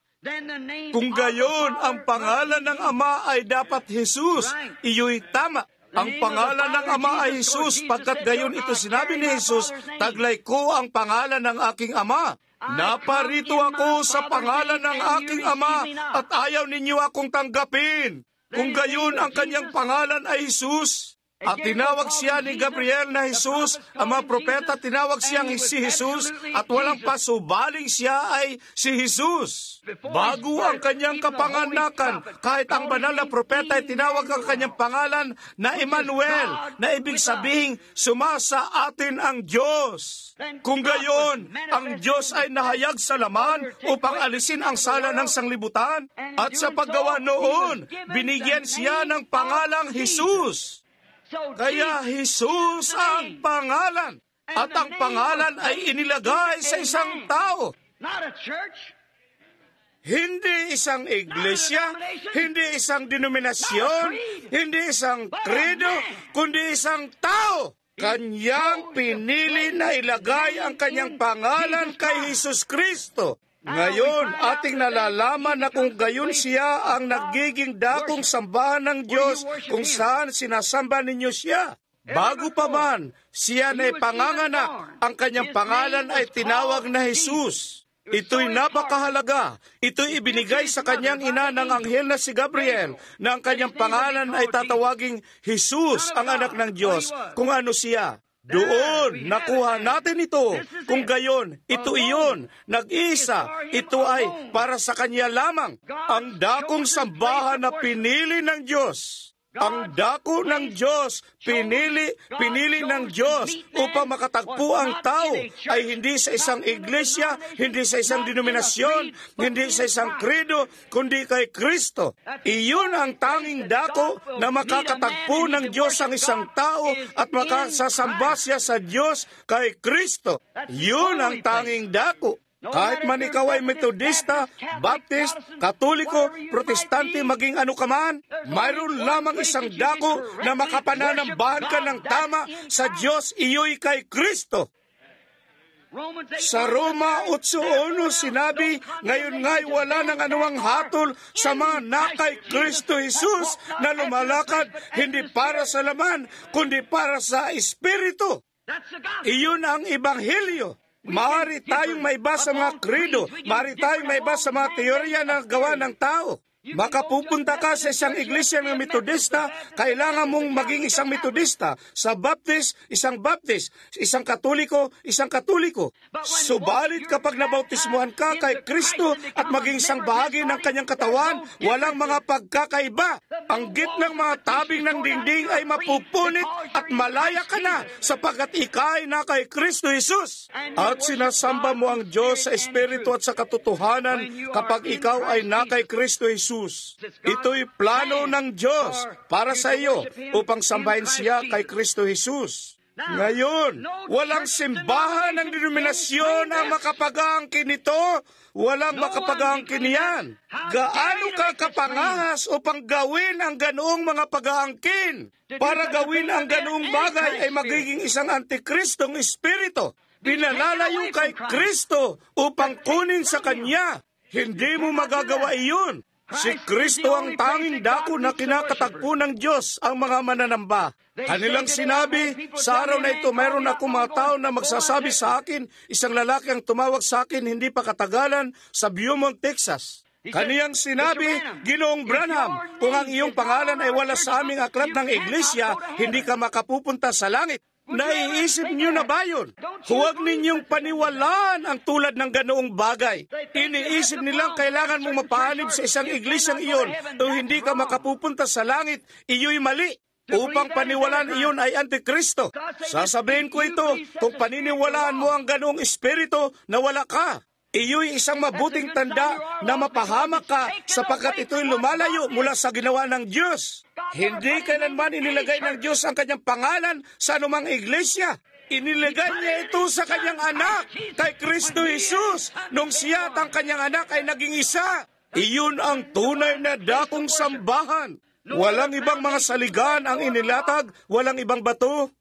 Kung gayon, ang pangalan ng Ama ay dapat Jesus, iyo'y tama. Ang pangalan ng Ama ay Jesus, pagkat gayon ito sinabi ni Jesus, taglay ko ang pangalan ng aking Ama. Naparito ako sa pangalan ng aking Ama at ayaw ninyo akong tanggapin. Kung gayon, ang kanyang pangalan ay Jesus. At tinawag siya ni Gabriel na Jesus, ang mga propeta tinawag siyang si Jesus, at walang pasubaling siya ay si Jesus. Bago ang kanyang kapanganakan, kahit ang banal na propeta ay tinawag ang kanyang pangalan na Emmanuel, na ibig sabihing sumasa atin ang Diyos. Kung gayon, ang Diyos ay nahayag sa laman upang alisin ang sala ng sanglibutan, at sa paggawa noon, binigyan siya ng pangalang Jesus. Kaya Jesus ang pangalan, at ang pangalan ay inilagay sa isang tao. Hindi isang iglesia, hindi isang denominasyon, hindi isang credo, kundi isang tao. Kanyang pinili na ilagay ang kanyang pangalan kay Jesus Kristo. Ngayon, ating nalalaman na kung gayon siya ang nagiging dakong sambahan ng Diyos kung saan sinasamba ninyo siya. Bago pa man, siya na panganganak, ang kanyang pangalan ay tinawag na Jesus. Ito'y napakahalaga. Ito'y ibinigay sa kanyang ina ng anghel na si Gabriel, na ang kanyang pangalan ay tatawaging Jesus, ang anak ng Diyos. Kung ano siya? Doon, nakuha natin ito. Kung gayon, ito iyon, nag-isa, ito ay para sa kanya lamang. Ang dakong sambahan na pinili ng Diyos. Ang dako ng Diyos, pinili ng Diyos upang makatagpo ang tao ay hindi sa isang iglesia, hindi sa isang denominasyon, hindi sa isang credo, kundi kay Kristo. Iyon ang tanging dako na makakatagpo ng Diyos ang isang tao at makasasamba siya sa Diyos kay Kristo. Yun ang tanging dako. Kahit man ikaw ay Metodista, Baptist, Katoliko, Protestante, maging ano ka man, mayroon lamang isang dako na makapananambahan ka ng tama sa Diyos, iyo'y kay Kristo. Sa Roma 8:1 sinabi, ngayon nga'y wala ng anumang hatol sa mga nakay Kristo Jesus na lumalakad hindi para sa laman, kundi para sa Espiritu. Iyon ang Ebanghelyo. Maaari tayong maiba sa mga credo, maaari tayong maiba sa mga teorya na gawa ng tao. Makapupunta ka sa isang iglesia ng Metodista, kailangan mong maging isang Metodista. Sa Baptist, isang Baptist. Isang Katoliko, isang Katoliko. Subalit kapag nabautismuhan ka kay Kristo at maging isang bahagi ng kanyang katawan, walang mga pagkakaiba. Ang gitnang mga tabing ng dingding ay mapupunit at malaya ka na sapagkat ikay na kay Kristo Jesus. At sinasamba mo ang Diyos sa Espiritu at sa katotohanan kapag ikaw ay na kay Kristo Jesus. Ito'y plano ng Diyos para sa iyo upang sambahin siya kay Kristo Jesus. Ngayon, walang simbahan ng denominasyon ang makapag-aangkin nito. Walang makapag-aangkin niyan. Gaano ka kapangahas upang gawin ang ganoong mga pag-aangkin? Para gawin ang ganoong bagay ay magiging isang antikristong espiritu. Pinalalayo kay Kristo upang kunin sa Kanya. Hindi mo magagawa iyon. Si Kristo ang tanging dako na kinakatagpo ng Diyos ang mga mananamba. Kanilang sinabi, sa araw na ito mayroon akong mga tao na magsasabi sa akin, isang lalaki ang tumawag sa akin hindi pa katagalan sa Beaumont, Texas. Kaniyang sinabi, Ginoong Branham, kung ang iyong pangalan ay wala sa aming aklat ng iglesia, hindi ka makapupunta sa langit. Naiisip niyo na ba yun? Huwag ninyong paniwalaan ang tulad ng ganoong bagay. Iniisip nilang kailangan mong mapahanib sa isang iglesyang iyon o hindi ka makapupunta sa langit, iyo'y mali. Upang paniwalaan iyon ay Antikristo. Sasabihin ko ito, kung paniniwalaan mo ang ganoong espiritu na wala ka, iyo'y isang mabuting tanda na mapahamak ka sapagkat ito'y lumalayo mula sa ginawa ng Diyos. Hindi kailanman inilagay ng Diyos ang kanyang pangalan sa anumang iglesia. Inilagay niya ito sa kanyang anak, kay Kristo Jesus, nung siya at ang kanyang anak ay naging isa. Iyon ang tunay na dakong sambahan. Walang ibang mga saligan ang inilatag, walang ibang bato.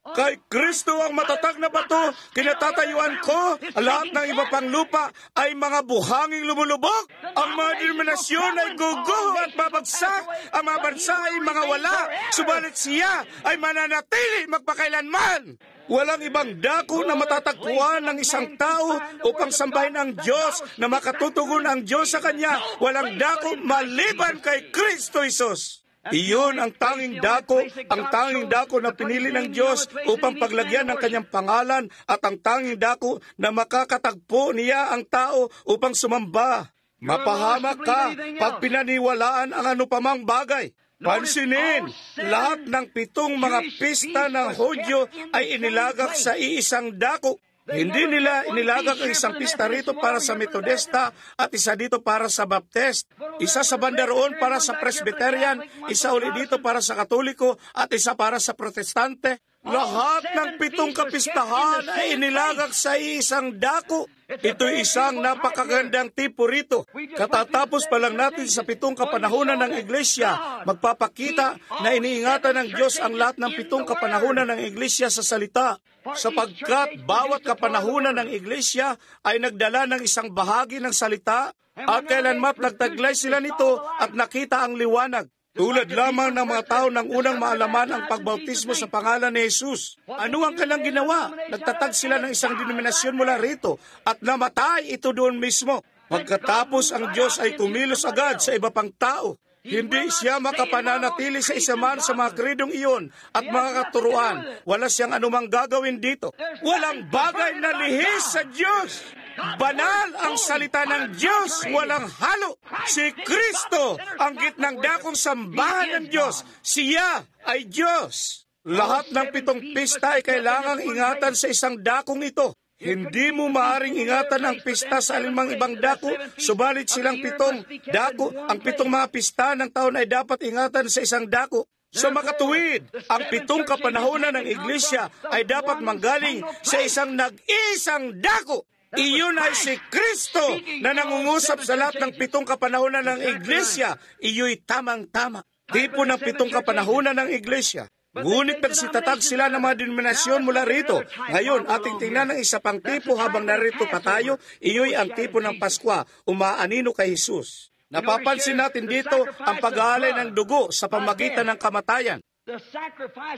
Kay Kristo ang matatag na bato, kinatatayuan ko, lahat ng iba pang lupa ay mga buhanging lumulubog. Ang mga denominasyon ay guguho at babagsak, ang mga bansa ay mga wala, subalit siya ay mananatili magpakailanman. Walang ibang dako na matatagpuan ng isang tao upang sambahin ang Diyos na makatutugon ang Diyos sa Kanya. Walang dako maliban kay Kristo Jesus. Iyon ang tanging dako na pinili ng Diyos upang paglagyan ng kanyang pangalan at ang tanging dako na makakatagpo niya ang tao upang sumamba. Mapahamak ka pag pinaniwalaan ang anupamang bagay. Pansinin, lahat ng 7 mga pista ng Hudyo ay inilagak sa iisang dako. Hindi nila inilagak ang isang pista rito para sa Metodista at isa dito para sa Baptist. Isa sa banda roon para sa Presbyterian, isa uli dito para sa Katoliko at isa para sa Protestante. Lahat ng 7 kapistahan ay inilagak sa isang dako. Ito'y isang napakagandang tipo rito. Katatapos pa lang natin sa 7 kapanahunan ng Iglesia, magpapakita na iniingatan ng Diyos ang lahat ng 7 kapanahunan ng Iglesia sa salita. Sapagkat bawat kapanahunan ng Iglesia ay nagdala ng isang bahagi ng salita at kailanmat nagtaglay sila nito at nakita ang liwanag. Tulad lamang ng mga tao ng unang maalaman ang pagbautismo sa pangalan ni Jesus. Ano ang kanilang ginawa? Nagtatag sila ng isang denominasyon mula rito at namatay ito doon mismo. Pagkatapos ang Diyos ay kumilos agad sa iba pang tao. Hindi siya makapananatili sa isa man sa mga kredong iyon at mga katuruan. Wala siyang anumang gagawin dito. Walang bagay na lihis sa Diyos. Banal ang salita ng Diyos, walang halo. Si Kristo ang gitnang dakong sambahan ng Diyos. Siya ay Diyos. Lahat ng 7 pista ay kailangang ingatan sa isang dakong ito. Hindi mo maaring ingatan ang pista sa alinmang ibang dako, subalit silang 7 dako. Ang 7 mga pista ng taon ay dapat ingatan sa isang dako. Sa makatuwid, ang 7 kapanahonan ng iglesia ay dapat manggaling sa isang nag-isang dako. Iyon ay si Kristo na nangungusap sa lahat ng 7 kapanahonan ng iglesia. Iyo'y tamang-tama. Tipo ng 7 kapanahonan ng iglesia. Ngunit nagsitatag sila ng mga denominasyon mula rito. Ngayon, ating tingnan ng isa pang tipo habang narito pa tayo. Iyo'y ang tipo ng Paskwa, umaanino kay Jesus. Napapansin natin dito ang pag-aalay ng dugo sa pamagitan ng kamatayan.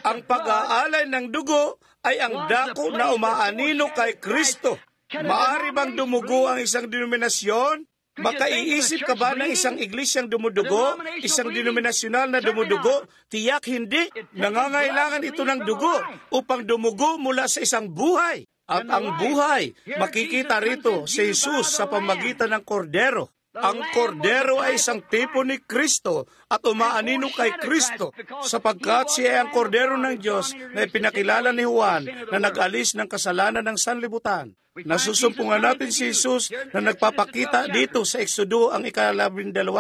Ang pag-aalay ng dugo ay ang dako na umaanino kay Kristo. Maaari bang dumugo ang isang denominasyon? Makaiisip ka ba ng isang iglesyang dumudugo? Isang denominasyonal na dumudugo? Tiyak hindi. Nangangailangan ito ng dugo upang dumugo mula sa isang buhay. At ang buhay, makikita rito si Jesus sa pamagitan ng kordero. Ang kordero ay isang tipo ni Kristo at umaanino kay Kristo sapagkat siya ay ang kordero ng Diyos na ipinakilala ni Juan na nag-alis ng kasalanan ng sanlibutan. Nasusumpungan natin si Jesus na nagpapakita dito sa Eksodo ang 12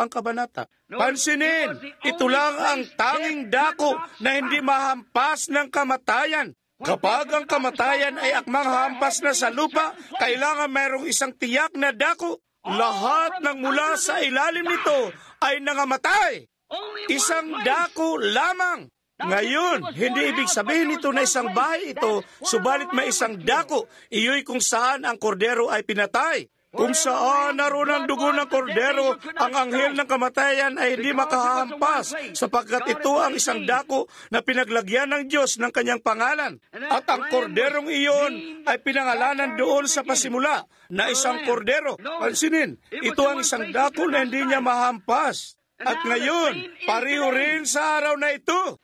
kabanata. Pansinin, ito lang ang tanging dako na hindi mahampas ng kamatayan. Kapag ang kamatayan ay akmang hampas na sa lupa, kailangan mayroong isang tiyak na dako. Lahat ng mula sa ilalim nito ay nangamatay. Isang dako lamang. Ngayon, hindi ibig sabihin ito na isang bahay ito, subalit may isang dako. Iyo'y kung saan ang kordero ay pinatay. Kung saan naroon ang dugo ng kordero, ang anghel ng kamatayan ay hindi makahampas, sapagkat ito ang isang dako na pinaglagyan ng Diyos ng kanyang pangalan. At ang korderong iyon ay pinangalanan doon sa pasimula na isang kordero. Pansinin, ito ang isang dako na hindi niya mahampas. At ngayon, pareho rin sa araw na ito.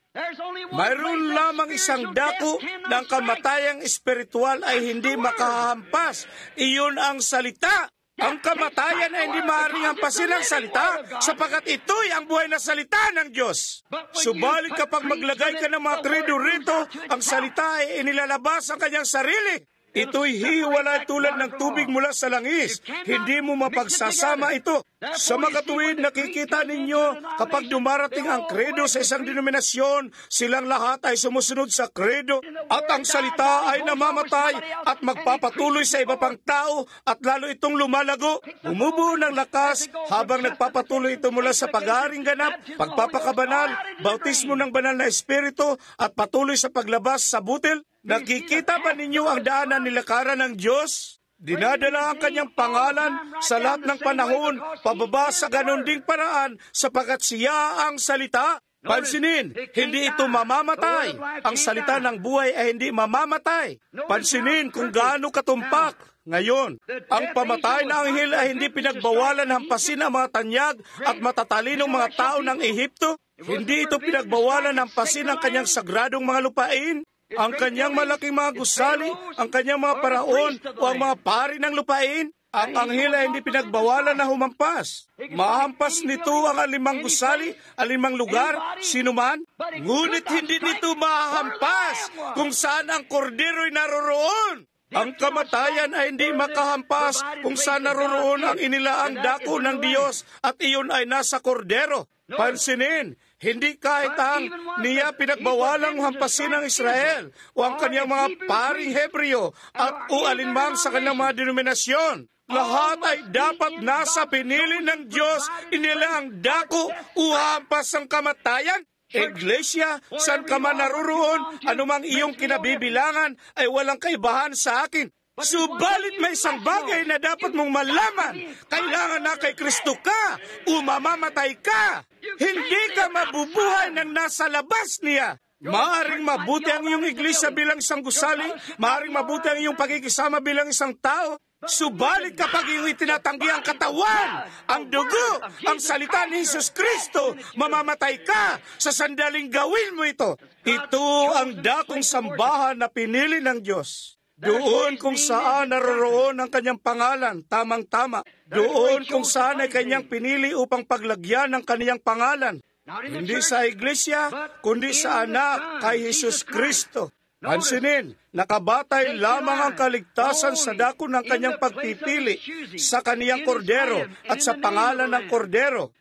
Mayroon lamang isang dako ng kamatayang espiritual ay hindi makahampas. Iyon ang salita. Ang kamatayan ay hindi maaaring hampasin ang salita sapagkat ito'y ang buhay na salita ng Diyos. Subalit kapag maglagay ka ng mga kredo rito, ang salita ay inilalabas ang kanyang sarili. Ito'y hiwalay tulad ng tubig mula sa langis. Hindi mo mapagsasama ito. Sa makatuwid, nakikita ninyo kapag dumarating ang kredo sa isang denominasyon, silang lahat ay sumusunod sa kredo at ang salita ay namamatay at magpapatuloy sa iba pang tao at lalo itong lumalago. Bumubuo ng lakas habang nagpapatuloy ito mula sa pag-aaring ganap, pagpapakabanal, bautismo ng banal na espiritu at patuloy sa paglabas sa butil. Nakikita ba ninyo ang daanan nilakaran ng Diyos? Dinadala ang kanyang pangalan sa lahat ng panahon, pababa sa ganon ding paraan, sapagkat siya ang salita. Pansinin, hindi ito mamamatay. Ang salita ng buhay ay hindi mamamatay. Pansinin kung gaano katumpak. Ngayon, ang pamatay na anghel ay hindi pinagbawalan hampasin ang mga tanyag at matatalinong mga tao ng Ehipto. Hindi ito pinagbawalan hampasin ang kanyang sagradong mga lupain. Ang kanyang malaking mga gusali, ang kanyang mga paraon o ang mga pari ng lupain, ang anghel ay hindi pinagbawalan na humampas. Mahampas nito ang 5 gusali, 5 lugar, sinuman, ngunit hindi nito mahampas kung saan ang kordero'y naroroon. Ang kamatayan ay hindi makahampas kung saan naroroon ang inilaang dako ng Diyos at iyon ay nasa kordero. Pansinin, hindi kahit ang niya pinagbawalang hampasin ng Israel o ang kanyang mga paring Hebreo at o alinmang sa kanyang mga denominasyon. Lahat ay dapat nasa pinili ng Diyos, inilaang dako o hampas ang kamatayan. Iglesia, saan ka man naroroon, anumang iyong kinabibilangan ay walang kaibahan sa akin. Subalit may isang bagay na dapat mong malaman. Kailangan na kay Kristo ka o mamamatay ka. Hindi ka mabubuhay ng nasa labas niya. Maaring mabuti ang iyong iglesia bilang isang gusali, maaring mabuti ang iyong pagkikisama bilang isang tao. Subalit kapag iyong itinatanggi ang katawan, ang dugo, ang salita ni Jesus Kristo, mamamatay ka sa sandaling gawin mo ito. Ito ang dakong sambahan na pinili ng Diyos. Doon kung saan naroroon ang kanyang pangalan, tamang-tama. Doon kung saan ay kanyang pinili upang paglagyan ng kanyang pangalan. Hindi sa iglesia, kundi sa anak kay Jesus Kristo. Pansinin, nakabatay lamang ang kaligtasan sa dako ng kanyang pagpipili sa kaniyang kordero at sa pangalan ng kordero.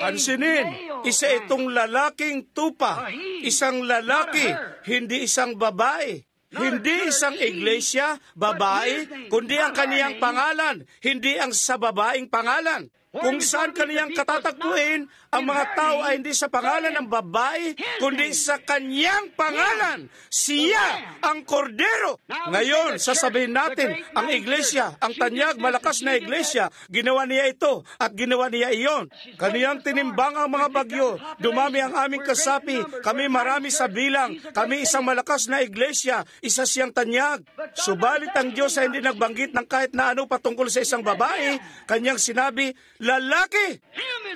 Pansinin, isa itong lalaking tupa, isang lalaki, hindi isang babae. Hindi isang iglesia, babae, kundi ang kaniyang pangalan, hindi ang sa babaeng pangalan. Kung saan kaniyang katatagpuin, ang mga tao ay hindi sa pangalan ng babae, kundi sa kanyang pangalan. Siya ang kordero. Ngayon, sasabihin natin, ang iglesia, ang tanyag, malakas na iglesia, ginawa niya ito at ginawa niya iyon. Kaniyang tinimbang ang mga bagyo, dumami ang aming kasapi, kami marami sa bilang, kami isang malakas na iglesia, isa siyang tanyag. Subalit ang Diyos ay hindi nagbanggit ng kahit na ano patungkol sa isang babae, kanyang sinabi, lalaki,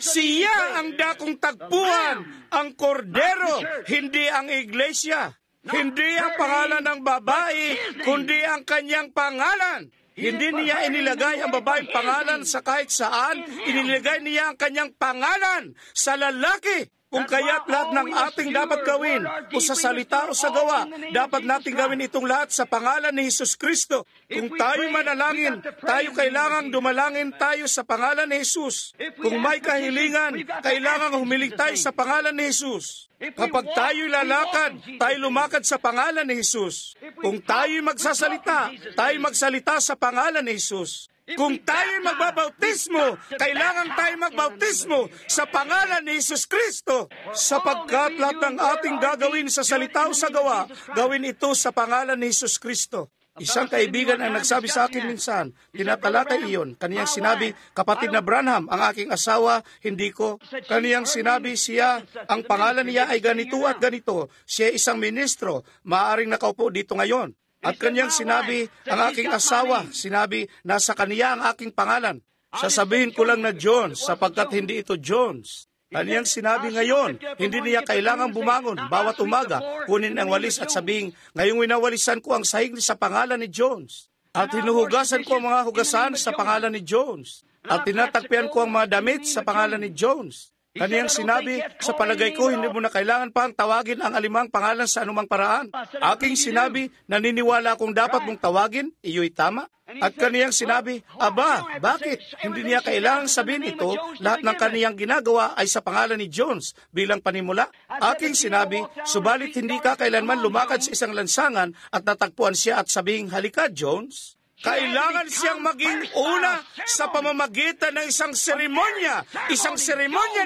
siya ang dakong tagpuan, ang kordero, hindi ang iglesia. Hindi ang pangalan ng babae, kundi ang kanyang pangalan. Hindi niya inilagay ang babaeng pangalan sa kahit saan, inilagay niya ang kanyang pangalan sa lalaki. Kung kaya't lahat ng ating dapat gawin, o sa salita o sa gawa, dapat nating gawin itong lahat sa pangalan ni Jesus Kristo. Kung tayo manalangin, tayo kailangang dumalangin tayo sa pangalan ni Jesus. Kung may kahilingan, kailangang humiling tayo sa pangalan ni Jesus. Kapag tayo'y lalakad, tayo lumakad sa pangalan ni Jesus. Kung tayo'y magsasalita, tayo magsalita sa pangalan ni Jesus. Kung tayo'y magbabautismo, kailangan tayo magbautismo sa pangalan ni Jesus Kristo. Sapagkat lahat ng ating gagawin sa salita o sa gawa, gawin ito sa pangalan ni Jesus Kristo. Isang kaibigan ang nagsabi sa akin minsan, tinatalakay iyon. Kaniyang sinabi, kapatid na Branham, ang aking asawa, hindi ko. Kaniyang sinabi siya, ang pangalan niya ay ganito at ganito. Siya isang ministro, maaaring nakaupo dito ngayon. At kanyang sinabi, ang aking asawa, sinabi, nasa kaniya ang aking pangalan. Sasabihin ko lang na Jones, sapagkat hindi ito Jones. Kanyang sinabi ngayon, hindi niya kailangang bumangon bawat umaga, kunin ang walis at sabihin, ngayong winawalisan ko ang sahig sa pangalan ni Jones. At hinuhugasan ko ang mga hugasan sa pangalan ni Jones. At tinatagpian ko ang mga damit sa pangalan ni Jones. Kaniyang sinabi, sa palagay ko, hindi mo na kailangan pang tawagin ang alimang pangalan sa anumang paraan. Aking sinabi, naniniwala akong dapat mong tawagin, iyo'y tama. At kaniyang sinabi, aba, bakit? Hindi niya kailangang sabihin ito, lahat ng kaniyang ginagawa ay sa pangalan ni Jones bilang panimula. Aking sinabi, subalit hindi ka kailanman lumakad sa isang lansangan at natagpuan siya at sabing, halika Jones. Kailangan siyang maging una sa pamamagitan ng isang seremonya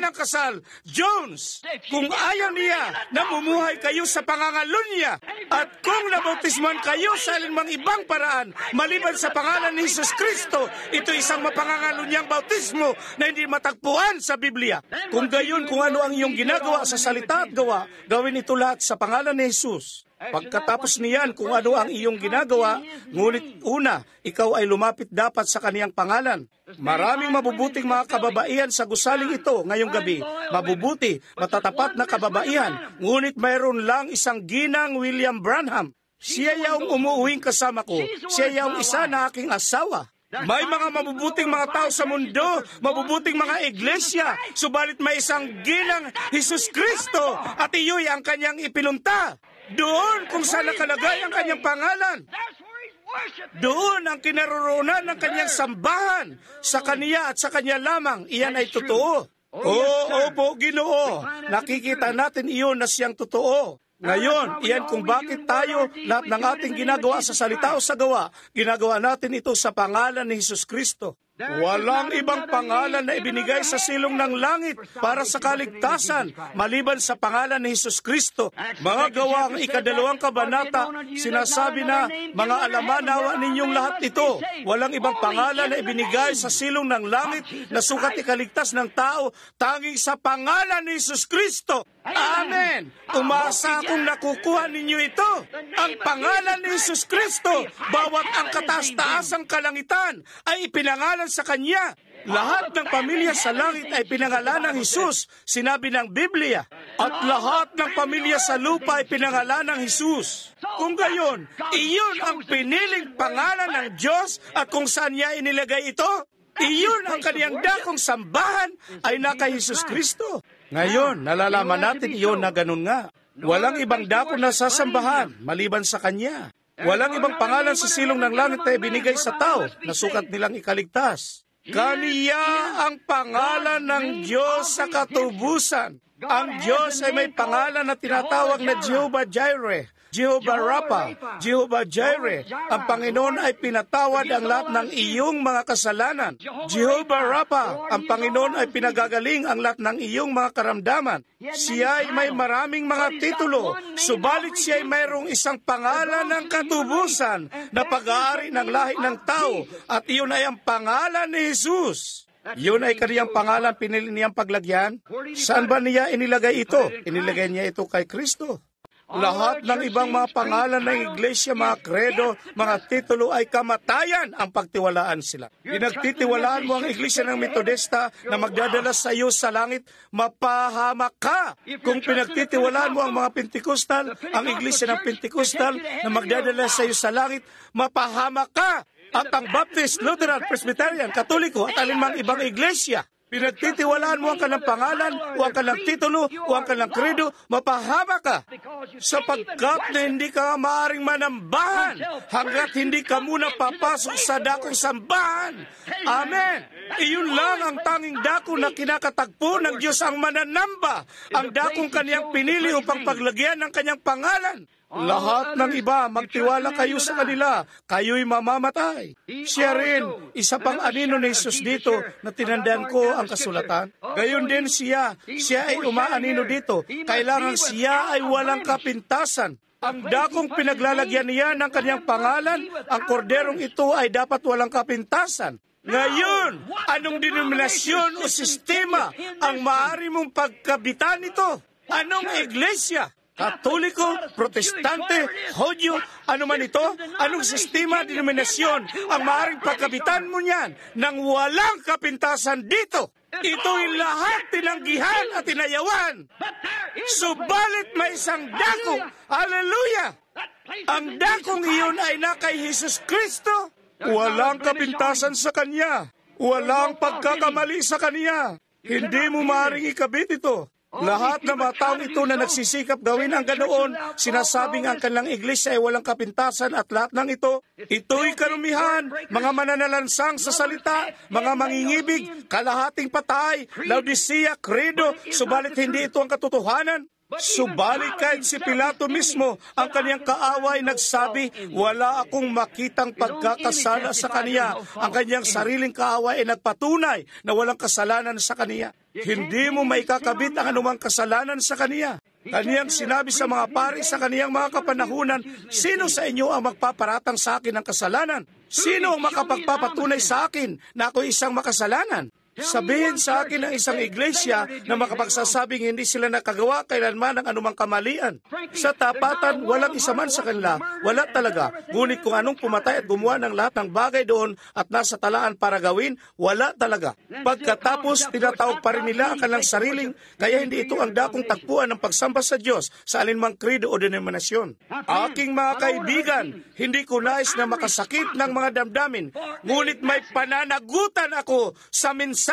ng kasal. Jones, kung ayaw niya, namumuhay kayo sa pangangalun niya. At kung nabautisman kayo sa alinmang ibang paraan, maliban sa pangalan ni Jesus Kristo, ito isang mapangangalun niyang bautismo na hindi matagpuan sa Biblia. Kung gayon, kung ano ang iyong ginagawa sa salita at gawa, gawin ito lahat sa pangalan ni Jesus. Pagkatapos niyan, kung ano ang iyong ginagawa, ngunit una, ikaw ay lumapit dapat sa kaniyang pangalan. Maraming mabubuting mga kababaihan sa gusaling ito ngayong gabi. Mabubuti, matatapat na kababaihan, ngunit mayroon lang isang ginang William Branham. Siya yung umuuwing kasama ko. Siya yung isa na aking asawa. May mga mabubuting mga tao sa mundo, mabubuting mga iglesia, subalit may isang ginang Jesus Kristo at iyo'y ang kanyang ipinunta. Doon kung saan nakalagay ang kanyang pangalan. Doon ang kinaroroonan ng kanyang sambahan. Sa kaniya at sa kanya lamang, iyan ay totoo. Opo, Ginoo. Nakikita natin iyon na siyang totoo. Ngayon, iyan kung bakit tayo, lahat ng ating ginagawa sa salita o sa gawa, ginagawa natin ito sa pangalan ni Jesus Kristo. Walang ibang pangalan na ibinigay sa silong ng langit para sa kaligtasan, maliban sa pangalan ni Jesus Kristo. Mga gawa ang 2 kabanata, sinasabi na, mga alamanawa ninyong lahat ito. Walang ibang pangalan na ibinigay sa silong ng langit na sukat ikaligtas ng tao, tanging sa pangalan ni Jesus Kristo. Amen! Umasa akong nakukuha ninyo ito. Ang pangalan ni Jesus Kristo, bawat ang kataas-taasang kalangitan ay ipinangalan sa Kanya. Lahat ng pamilya sa langit ay pinangalan ng Jesus, sinabi ng Biblia. At lahat ng pamilya sa lupa ay pinangalan ng Jesus. Kung gayon, iyon ang piniling pangalan ng Diyos at kung saan niya inilagay ito, iyon ang kaniyang dakong sambahan ay na kay Jesus Kristo. Ngayon, nalalaman natin iyon na ganun nga. Walang ibang dako na sasambahan maliban sa Kanya. Walang ibang pangalan sa silong ng langit na ibinigay sa tao na sukat nilang ikaligtas. Kaniya ang pangalan ng Diyos sa katubusan. Ang Diyos ay may pangalan na tinatawag na Jehovah Jireh, Jehovah Rapha, Jehovah Jireh. Ang Panginoon ay pinatawad ang lahat ng iyong mga kasalanan. Jehovah Rapha, ang Panginoon ay pinagagaling ang lahat ng iyong mga karamdaman. Siya ay may maraming mga titulo, subalit siya ay mayroong isang pangalan ng katubusan na pag-aari ng lahi ng tao at iyon ay ang pangalan ni Jesus. Yun ay kaniyang pangalan pinili niyang paglagyan. Saan ba niya inilagay ito? Inilagay niya ito kay Kristo. Lahat ng ibang mga pangalan ng iglesia, mga kredo, mga titulo ay kamatayan ang pagtiwalaan sila. Pinagtitiwalaan mo ang iglesia ng Metodista na magdadala sa iyo sa langit, mapahamak ka. Kung pinagtitiwalaan mo ang mga Pentekostal, ang iglesia ng Pentekostal na magdadala sa iyo sa langit, mapahamak ka. At ang Baptist, Lutheran, Presbyterian, Katoliko at alinmang ibang iglesia, pinagtitiwalaan mo ang kanilang pangalan o ang kanilang titulo o ang kanilang kredo, mapahama ka. Sapagkat na hindi ka maaaring manambahan hanggat hindi ka muna papasok sa dakong sambahan. Amen. Iyon lang ang tanging dako na kinakatagpo ng Diyos ang mananamba, ang dakong kaniyang pinili upang paglagyan ng kanyang pangalan. Lahat ng iba, magtiwala kayo sa kanila, kayo'y mamamatay. Siya rin, isa pang anino ni Jesus dito na tinandaan ko ang kasulatan. Gayon din siya ay umaanino dito. Kailangan siya ay walang kapintasan. Ang dakong pinaglalagyan niya ng kanyang pangalan, ang korderong ito ay dapat walang kapintasan. Ngayon, anong denominasyon o sistema ang maaari mong pagkabitan nito? Anong iglesia? Katoliko, Protestante, Hodyo, ano man ito, anong sistema, denominasyon ang maaaring pagkabitan mo niyan nang walang kapintasan dito? Ito'y lahat tinanggihan at tinayawan. Subalit may isang dako, hallelujah! Ang dakong iyon ay na kay Jesus Kristo. Walang kapintasan sa Kanya. Walang pagkakamali sa Kanya. Hindi mo maaaring ikabit ito. Lahat ng mga taong ito na nagsisikap gawin ang ganoon, sinasabing ang kanilang iglesia ay walang kapintasan at lahat ng ito'y karumihan, mga mananalansang sa salita, mga mangingibig, kalahating patay, Laodicea, Credo, subalit hindi ito ang katotohanan. Subalit kahit si Pilato mismo, ang kaniyang kaaway nagsabi, wala akong makitang pagkakasala sa kaniya. Ang kaniyang sariling kaaway ay nagpatunay na walang kasalanan sa kaniya. Hindi mo maikakabit ang anumang kasalanan sa kaniya. Kaniyang sinabi sa mga pari sa kaniyang mga kapanahunan, sino sa inyo ang magpaparatang sa akin ng kasalanan? Sino ang makapagpapatunay sa akin na ako isang makasalanan? Sabihin sa akin ng isang iglesia na makapagsasabing hindi sila nakagawa kailanman ng anumang kamalian. Sa tapatan, walang isa man sa kanila. Wala talaga. Ngunit kung anong pumatay at gumawa ng lahat ng bagay doon at nasa talaan para gawin, wala talaga. Pagkatapos, tinatawag pa rin nila ang kanilang sariling, kaya hindi ito ang dakong tagpuan ng pagsamba sa Diyos sa alinmang credo o denominasyon. Aking mga kaibigan, hindi ko nais na makasakit ng mga damdamin, ngunit may pananagutan ako sa mensahe.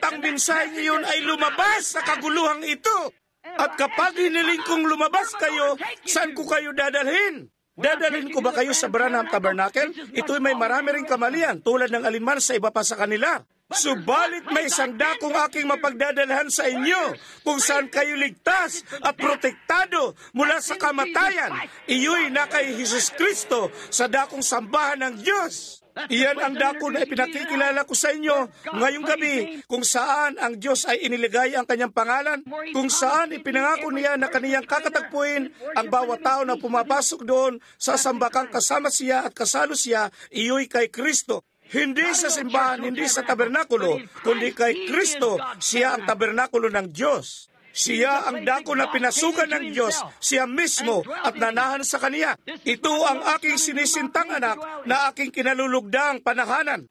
Ang mensahe ngayon ay lumabas sa kaguluhang ito. At kapag hiniling kong lumabas kayo, saan ko kayo dadalhin? Dadalhin ko ba kayo sa Branham Tabernacle? Ito'y may marami ring kamalian tulad ng alinman sa iba pa sa kanila. Subalit may isang dakong aking mapagdadalhan sa inyo kung saan kayo ligtas at protektado mula sa kamatayan. Iyo'y na kay Jesus Kristo sa dakong sambahan ng Diyos. Iyan ang dako na ipinakikilala ko sa inyo ngayong gabi kung saan ang Diyos ay iniligay ang kanyang pangalan, kung saan ipinangako niya na kaniyang kakatagpuin ang bawat tao na pumapasok doon sa sambakang kasama siya at kasalo siya, iyo'y kay Kristo. Hindi sa simbahan, hindi sa tabernakulo, kundi kay Kristo, siya ang tabernakulo ng Diyos. Siya ang dako na pinasukan ng Diyos, siya mismo at nanahan sa Kaniya. Ito ang aking sinisintang anak na aking kinalulugdang panahanan.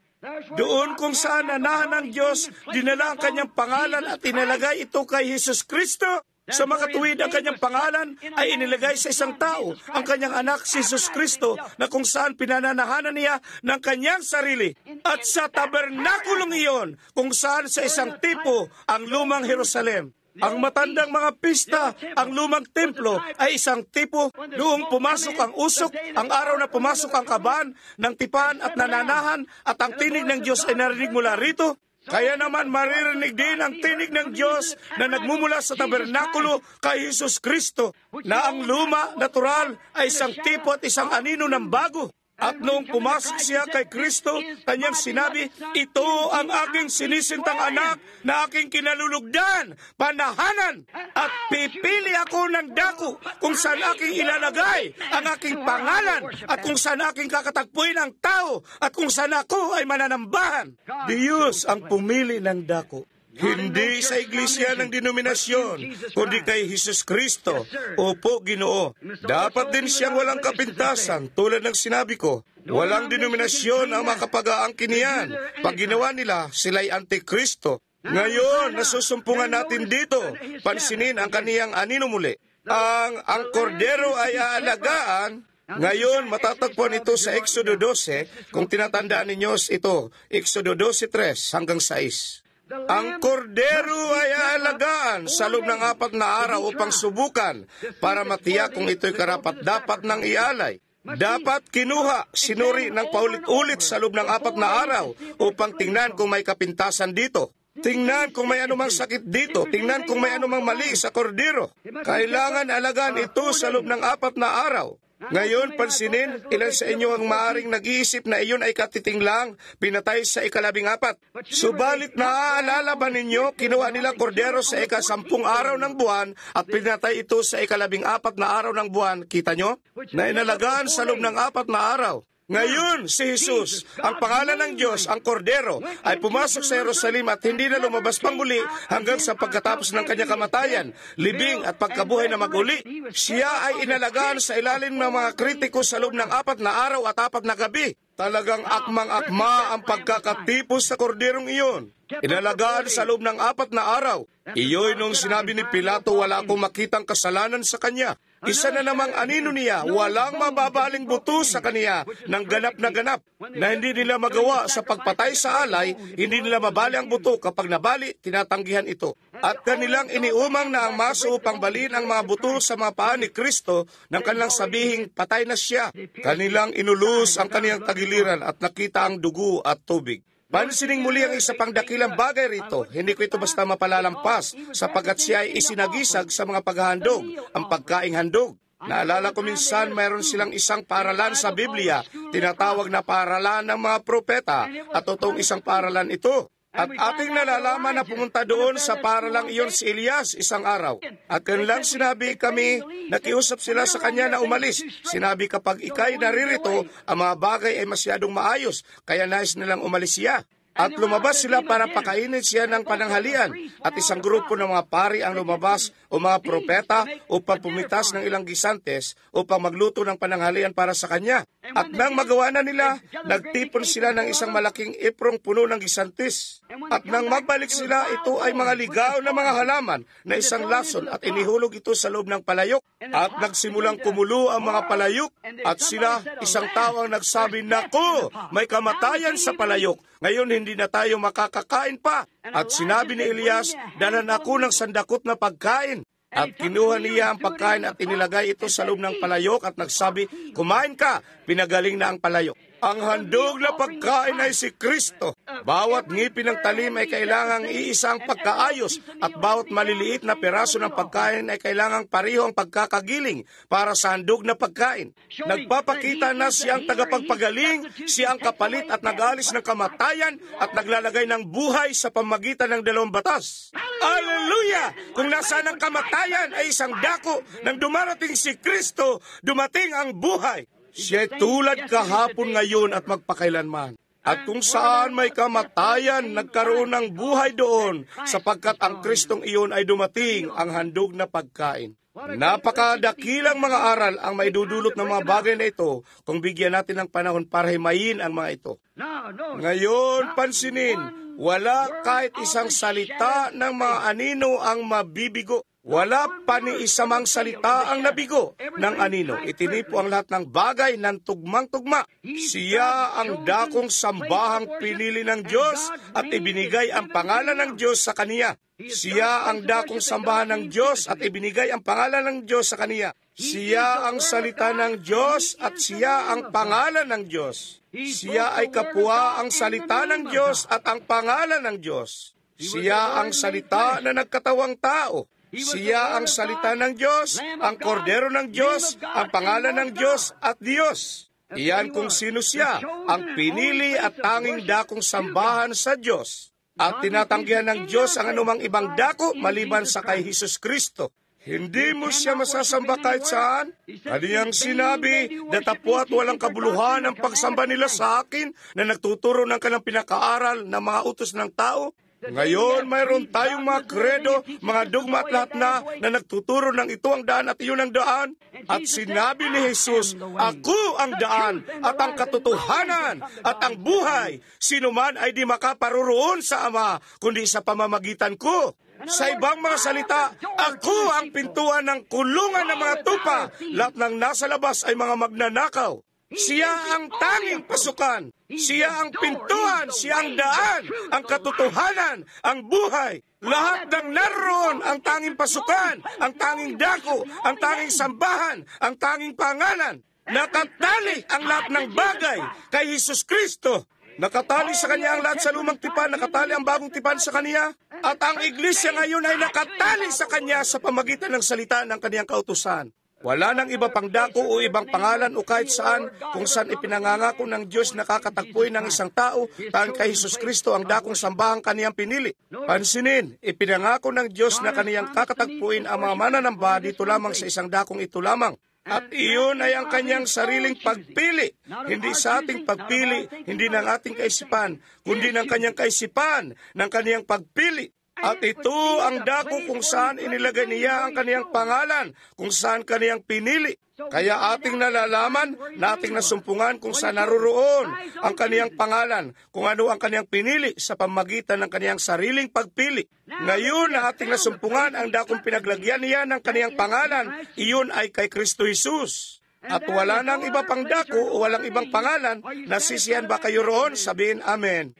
Doon kung saan nanahan ng Diyos, dinala ang kanyang pangalan at inilagay ito kay Jesus Kristo. Sa makatuwid ang kanyang pangalan ay inilagay sa isang tao, ang kanyang anak si Jesus Kristo, na kung saan pinananahanan niya ng kanyang sarili. At sa tabernakulong iyon, kung saan sa isang tipo ang lumang Jerusalem. Ang matandang mga pista, ang lumang templo ay isang tipo. Noong pumasok ang usok, ang araw na pumasok ang kaban ng tipan at nananahan at ang tinig ng Diyos ay narinig mula rito. Kaya naman maririnig din ang tinig ng Diyos na nagmumula sa tabernakulo kay Jesus Kristo, na ang luma, natural, ay isang tipo at isang anino ng bago. At noong pumasok siya kay Kristo, kanyang sinabi, ito ang aking sinisintang anak na aking kinalulugdan, panahanan, at pipili ako ng dako kung saan aking ilalagay ang aking pangalan at kung saan aking kakatagpuin ang tao at kung saan ako ay mananambahan. Diyos ang pumili ng dako. Hindi sa iglesia ng denominasyon, kundi kay Jesus Kristo. Opo, Ginoo. Dapat din siyang walang kapintasan, tulad ng sinabi ko. Walang denominasyon ang makapag-aangkin niyan. Pag ginawa nila, sila'y antikristo. Ngayon, nasusumpungan natin dito. Pansinin ang kaniyang anino muli. Ang kordero ay aalagaan. Ngayon, matatagpuan ito sa Exodo 12, kung tinatandaan ninyo ito, Exodo 12:3 hanggang 6. Ang kordero ay aalagaan sa loob ng 4 na araw upang subukan para matiyak kung ito'y karapat-dapat ng ialay. Dapat kinuha, sinuri ng paulit-ulit sa loob ng 4 na araw upang tingnan kung may kapintasan dito. Tingnan kung may anumang sakit dito. Tingnan kung may anumang mali sa kordero. Kailangan alagaan ito sa loob ng 4 na araw. Ngayon, pansinin, ilan sa inyo ang maaring nag-iisip na iyon ay katiting lang, pinatay sa 14. Subalit naaalala ba ninyo, kinuha nila kordero sa 10 araw ng buwan at pinatay ito sa 14 na araw ng buwan. Kita nyo? Na inalagaan sa loob ng 4 na araw. Ngayon, si Jesus, ang pangalan ng Diyos, ang kordero, ay pumasok sa Jerusalem at hindi na lumabas pang muli hanggang sa pagkatapos ng kanyang kamatayan, libing at pagkabuhay na maguli. Siya ay inalagaan sa ilalim ng mga kritiko sa loob ng 4 na araw at 4 na gabi. Talagang akmang-akma ang pagkakatipos sa korderong iyon. Inalagaan sa loob ng 4 na araw. Iyo'y nung sinabi ni Pilato, wala akong makitang kasalanan sa kanya. Isa na namang anino niya, walang mababaling buto sa kaniya ng ganap na hindi nila magawa sa pagpatay sa alay, hindi nila mabali ang buto. Kapag nabali, tinatanggihan ito. At kanilang iniumang na ang maso upang balin ang mga buto sa mga paa ni Kristo nang kanilang sabihing patay na siya. Kanilang inulus ang kaniyang tagiliran at nakita ang dugo at tubig. Pansining muli ang isa pang dakilang bagay rito. Hindi ko ito basta mapalalampas sapagkat siya ay isinagisag sa mga paghahandog, ang pagkaing handog. Naalala ko minsan mayroon silang isang paaralan sa Biblia, tinatawag na paaralan ng mga propeta, at totoong isang paaralan ito. At ating nalalaman na pumunta doon sa paaralang iyon si Elias isang araw. At kanilang sinabi kami, nakiusap sila sa kanya na umalis. Sinabi kapag ikay naririto, ang mga bagay ay masyadong maayos, kaya nais nilang umalis siya. At lumabas sila para pakainin siya ng pananghalian. At isang grupo ng mga pari ang lumabas o mga propeta upang pumitas ng ilang gisantes upang magluto ng pananghalian para sa kanya. At nang magawa na nila, nagtipon sila ng isang malaking iprong puno ng gisantes. At nang magbalik sila, ito ay mga ligaw na mga halaman na isang lason at inihulog ito sa loob ng palayok. At nagsimulang kumulo ang mga palayok. At sila, isang tao ang nagsabi, "Naku, may kamatayan sa palayok. Ngayon hindi na tayo makakakain pa." At sinabi ni Elias, "Dalan ako ng sandakot na pagkain." At kinuha niya ang pagkain at inilagay ito sa loob ng palayok at nagsabi, "Kumain ka, pinagaling na ang palayok." Ang handog na pagkain ay si Kristo. Bawat ngipin ng talim ay kailangang iisang pagkaayos at bawat maliliit na peraso ng pagkain ay kailangang pareho ang pagkakagiling para sa handog na pagkain. Nagpapakita na siyang tagapagpagaling, siya ang kapalit at nag-alis ng kamatayan at naglalagay ng buhay sa pamagitan ng dalawang batas. Hallelujah! Kung nasaan ang kamatayan ay isang dako, nang dumarating si Kristo, dumating ang buhay. Siya'y tulad kahapon, ngayon at magpakailanman. At kung saan may kamatayan, nagkaroon ng buhay doon, sapagkat ang Kristong iyon ay dumating, ang handog na pagkain. Napakadakilang mga aral ang maidudulot ng mga bagay na ito kung bigyan natin ng panahon para himayin ang mga ito. Ngayon, pansinin, wala kahit isang salita ng mga anino ang mabibigo. Wala pa ni isamang salita ang nabigo ng anino. Itinipo ang lahat ng bagay ng tugmang-tugma. Siya ang dakong sambahang pinili ng Diyos at ibinigay ang pangalan ng Diyos sa kaniya. Siya ang dakong sambahan ng Diyos at ibinigay ang pangalan ng Diyos sa kaniya. Siya ang salita ng Diyos at siya ang pangalan ng Diyos. Siya ay kapwa ang salita ng Diyos at ang pangalan ng Diyos. Siya ang salita na nagkatawang tao. Siya ang salita ng Diyos, ang kordero ng Diyos, ang pangalan ng Diyos at Diyos. Iyan kung sino siya, ang pinili at tanging dakong sambahan sa Diyos. At tinatanggihan ng Diyos ang anumang ibang dako maliban sa kay Jesus Kristo. Hindi mo siya masasamba kahit saan. Kaniyang sinabi, datapwat walang kabuluhan ang pagsamba nila sa akin na nagtuturo ng kanang pinakaaral na mga utos ng tao. Ngayon, mayroon tayong mga kredo, mga dogma at lahat na nagtuturo ng ito ang daan at iyon ang daan. At sinabi ni Jesus, ako ang daan at ang katotohanan at ang buhay. Sino man ay di makaparuroon sa Ama, kundi sa pamamagitan ko. Sa ibang mga salita, ako ang pintuan ng kulungan ng mga tupa. Lahat ng nasa labas ay mga magnanakaw. Siya ang tanging pasukan. Siya ang pintuan, siya ang daan, ang katotohanan, ang buhay. Lahat ng naroon ang tanging pasukan, ang tanging dako, ang tanging sambahan, ang tanging pangalan. Nakatali ang lahat ng bagay kay Jesus Kristo. Nakatali sa Kanya ang lahat sa lumang tipan, nakatali ang bagong tipan sa Kanya. At ang iglesia ngayon ay nakatali sa Kanya sa pamagitan ng salita ng Kaniyang kautusan. Wala nang iba pang dako o ibang pangalan o kahit saan kung saan ipinangangako ng Diyos na kakatagpuin ng isang tao, tanging kay Jesus Kristo ang dakong sambahang kaniyang pinili. Pansinin, ipinangako ng Diyos na kaniyang kakatagpuin ang mga mananamba dito lamang sa isang dakong ito lamang. At iyon ay ang kanyang sariling pagpili. Hindi sa ating pagpili, hindi ng ating kaisipan, kundi ng kanyang kaisipan, ng kanyang pagpili. At ito ang dako kung saan inilagay niya ang kaniyang pangalan, kung saan kaniyang pinili. Kaya ating nalalaman, nating nasumpungan kung saan naroroon ang kaniyang pangalan, kung ano ang kaniyang pinili sa pamagitan ng kaniyang sariling pagpili. Ngayon na ating nasumpungan ang dakong pinaglagyan niya ng kaniyang pangalan, iyon ay kay Kristo Jesus. At wala nang iba pang dako o walang ibang pangalan, nasisiyan ba kayo roon? Sabihin, Amen.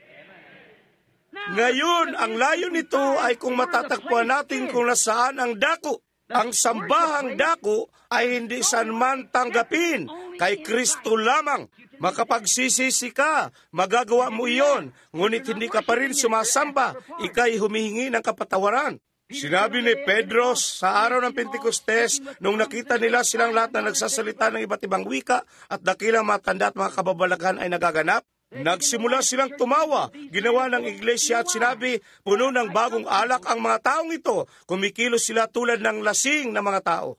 Ngayon, ang layo nito ay kung matatagpuan natin kung nasaan ang dako. Ang sambahang dako ay hindi sanman tanggapin, kay Kristo lamang. Makapagsisisi ka, magagawa mo iyon, ngunit hindi ka pa rin sumasamba, ika'y humihingi ng kapatawaran. Sinabi ni Pedro sa araw ng Pentecostes, nung nakita nila silang lahat na nagsasalita ng iba't ibang wika at dakilang matanda at mga kababalaghan ay nagaganap, nagsimula silang tumawa, ginawa ng iglesia at sinabi, puno ng bagong alak ang mga taong ito, kumikilos sila tulad ng lasing na mga tao.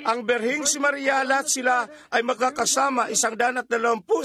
Ang berhing si Maria, lahat sila ay magkakasama, 120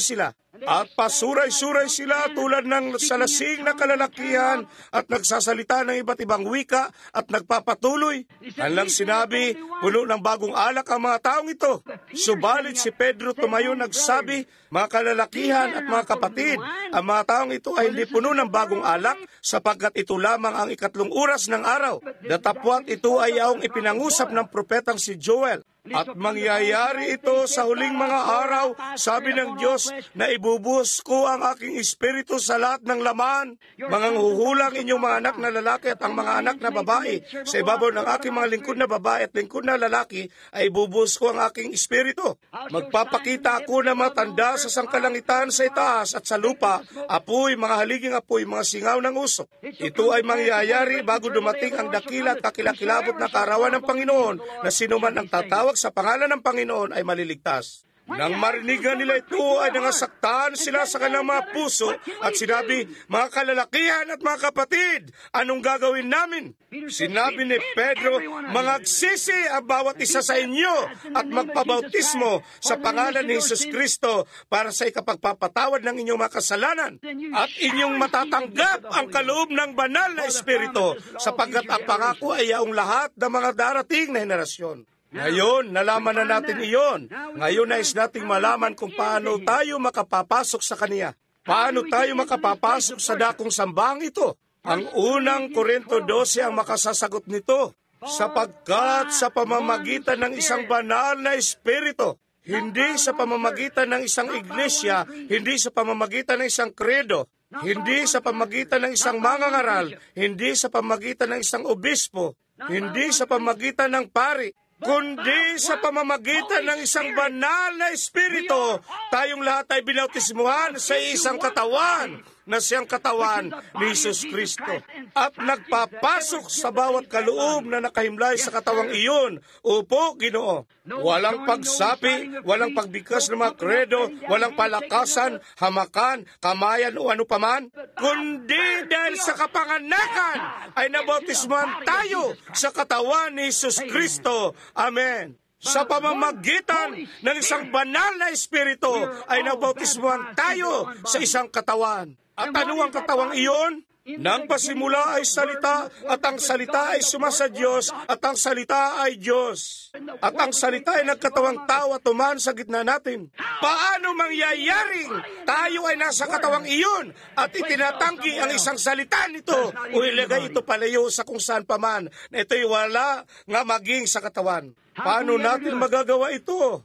sila. At pasuray-suray sila tulad ng salasing na kalalakihan at nagsasalita ng iba't ibang wika at nagpapatuloy. Kanilang sinabi, puno ng bagong alak ang mga taong ito. Subalit si Pedro tumayo nagsabi, mga kalalakihan at mga kapatid, ang mga taong ito ay hindi puno ng bagong alak sapagkat ito lamang ang 3 oras ng araw. Datapwat ito ay yaong ipinangusap ng propetang si Joel. At mangyayari ito sa huling mga araw, sabi ng Diyos, na ibubuhos ko ang aking espiritu sa lahat ng laman. Manganghuhulang inyong mga anak na lalaki at ang mga anak na babae. Sa ibabaw ng aking mga lingkod na babae at lingkod na lalaki, ay ibubuhos ko ang aking espiritu. Magpapakita ako na matanda sa sangkalangitan sa itaas at sa lupa, apoy, mga haliging apoy, mga singaw ng usok. Ito ay mangyayari bago dumating ang dakila at kakilakilabot na kaarawan ng Panginoon, na sinuman ang tatawag sa pangalan ng Panginoon ay maliligtas. Nang marinig nila ito ay nangasaktan sila sa kanilang mga puso at sinabi, mga kalalakihan at mga kapatid, anong gagawin namin? Sinabi ni Pedro, mangagsisi ang bawat isa sa inyo at magpabautismo sa pangalan ni Jesus Kristo para sa ikapagpapatawad ng inyong mga kasalanan at inyong matatanggap ang kaloob ng banal na Espiritu sapagkat ang pangako ay yaong lahat ng mga darating na henerasyon. Ngayon, nalaman na natin iyon. Ngayon nais nating malaman kung paano tayo makapapasok sa Kaniya. Paano tayo makapapasok sa dakong sambahang ito? Ang unang Korinto 12 ang makasasagot nito, sapagkat sa pamamagitan ng isang banal na espiritu, hindi sa pamamagitan ng isang iglesia, hindi sa pamamagitan ng isang kredo, hindi sa pamamagitan ng isang mangangaral, hindi sa pamamagitan ng isang obispo, hindi sa pamamagitan ng pari, kundi sa pamamagitan ng isang banal na espiritu, tayong lahat ay binautismuhan sa isang katawan, na siyang katawan ni Jesus Kristo. At nagpapasok sa bawat kaloob na nakahimlay sa katawang iyon. Opo, Ginoo. Walang pagsapi, walang pagbigkas ng mga kredo, walang palakasan, hamakan, kamayan o ano paman, kundi dahil sa kapanganakan ay nabautismuhan tayo sa katawan ni Jesus Kristo. Amen. Sa pamamagitan ng isang banal na espiritu ay nabautismuhan tayo sa isang katawan. At ano ang katawang iyon? Nang pasimula ay salita, at ang salita ay sumasa Diyos, at ang salita ay Diyos. At ang salita ay nagkatawang tao at tumahan sa gitna natin. Paano mangyayaring tayo ay nasa katawang iyon at itinatanggi ang isang salita nito o ilagay ito palayo sa kung saan paman na ito'y wala nga maging sa katawan? Paano natin magagawa ito?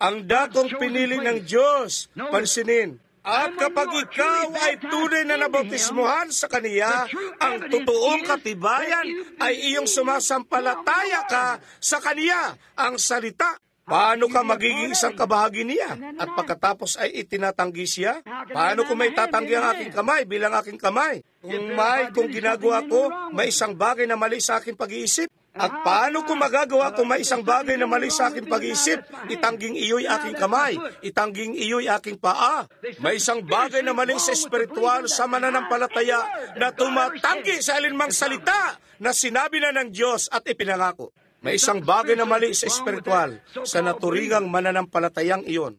Ang dakong pinili ng Diyos, pansinin. At kapag ikaw ay tunay na nabautismuhan sa Kaniya, ang totoong katibayan ay iyong sumasampalataya ka sa Kaniya, ang salita. Paano ka magiging isang kabahagi niya? At pagkatapos ay itinatanggi siya? Paano kung may tatanggi ang aking kamay bilang aking kamay? Kung ginagawa ko, may isang bagay na mali sa aking pag-iisip. At paano kung magagawa kung may isang bagay na mali sa aking pag-iisip? Itangging iyo'y aking kamay, itangging iyo'y aking paa. May isang bagay na mali sa espiritual sa mananampalataya na tumatanggi sa alinmang salita na sinabi na ng Diyos at ipinangako. May isang bagay na mali sa espiritual sa naturigang mananampalatayang iyon.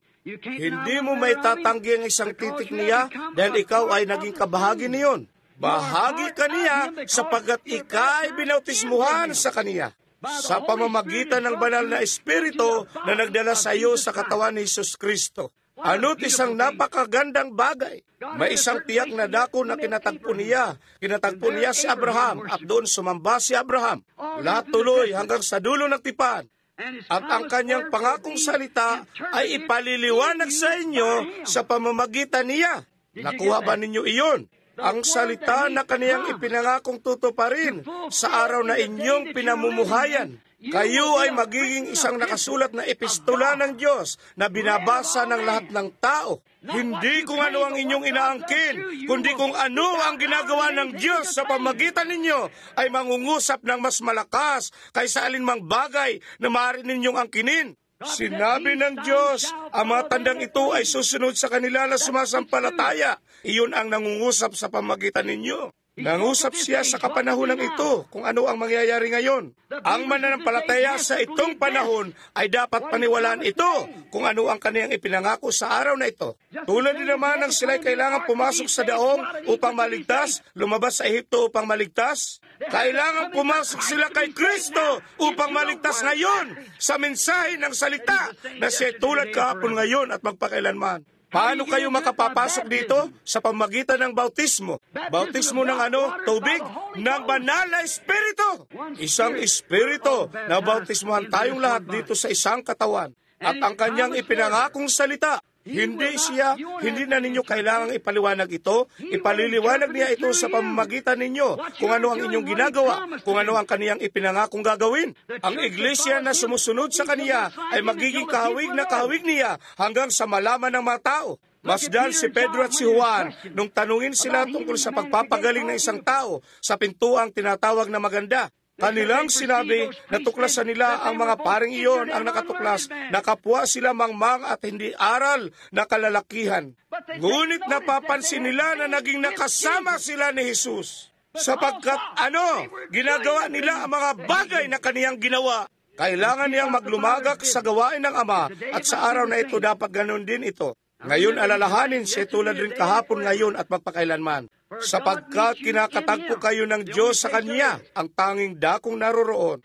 Hindi mo may tatanggi ang isang titik niya dahil ikaw ay naging kabahagi niyon. Bahagi ka niya sapagkat ika'y binautismuhan sa kaniya sa pamamagitan ng banal na espiritu na nagdala sa iyo sa katawan ni Jesus Kristo. Ano't isang napakagandang bagay. May isang tiyak na dako na kinatagpo niya. Kinatagpo niya si Abraham at doon sumamba si Abraham. Lahat tuloy hanggang sa dulo ng tipan. At ang kanyang pangakong salita ay ipaliliwanag sa inyo sa pamamagitan niya. Nakuha ba ninyo iyon? Ang salita na kaniyang ipinangakong tutuparin sa araw na inyong pinamumuhayan. Kayo ay magiging isang nakasulat na epistula ng Diyos na binabasa ng lahat ng tao. Hindi kung ano ang inyong inaangkin, kundi kung ano ang ginagawa ng Diyos sa pamagitan ninyo ay mangungusap ng mas malakas kaysa alinmang bagay na maaari ninyong angkinin. Sinabi ng Diyos, ang mga tandang ito ay susunod sa kanila na sumasampalataya. Iyon ang nangungusap sa pamagitan ninyo. Nangusap siya sa kapanahonang ito kung ano ang mangyayari ngayon. Ang mananampalataya sa itong panahon ay dapat paniwalaan ito kung ano ang kaniyang ipinangako sa araw na ito. Tulad din naman ng sila'y kailangan pumasok sa daong upang maligtas, lumabas sa Ehipto upang maligtas. Kailangan pumasok sila kay Kristo upang maligtas ngayon sa mensahe ng salita na siya tulad kahapon ngayon at magpakailanman. Paano kayo makapapasok dito? Sa pamagitan ng bautismo. Bautismo ng ano? Tubig? Ng banal na espiritu. Isang espiritu na bautismuhan tayong lahat dito sa isang katawan. At ang kanyang ipinangakong salita. Hindi na ninyo kailangang ipaliwanag ito. Ipaliliwanag niya ito sa pamamagitan ninyo kung ano ang inyong ginagawa, kung ano ang kaniyang ipinangakong gagawin. Ang iglesia na sumusunod sa kaniya ay magiging kahawig na kahawig niya hanggang sa malaman ng mga tao. Masdan si Pedro at si Juan nung tanungin sila tungkol sa pagpapagaling ng isang tao sa pintuang tinatawag na maganda. Kanilang sinabi, natuklasan nila ang mga paring iyon ang nakatuklas, nakapwa sila mangmang at hindi aral na kalalakihan. Ngunit napapansin nila na naging nakasama sila ni Jesus. Sapagkat ginagawa nila ang mga bagay na kaniyang ginawa. Kailangan niyang maglumagak sa gawain ng Ama at sa araw na ito dapat ganun din ito. Ngayon alalahanin siya tulad rin kahapon ngayon at magpakailanman. Sapagkat kinakatagpo kayo ng Diyos sa Kanya, ang tanging dakong naroroon.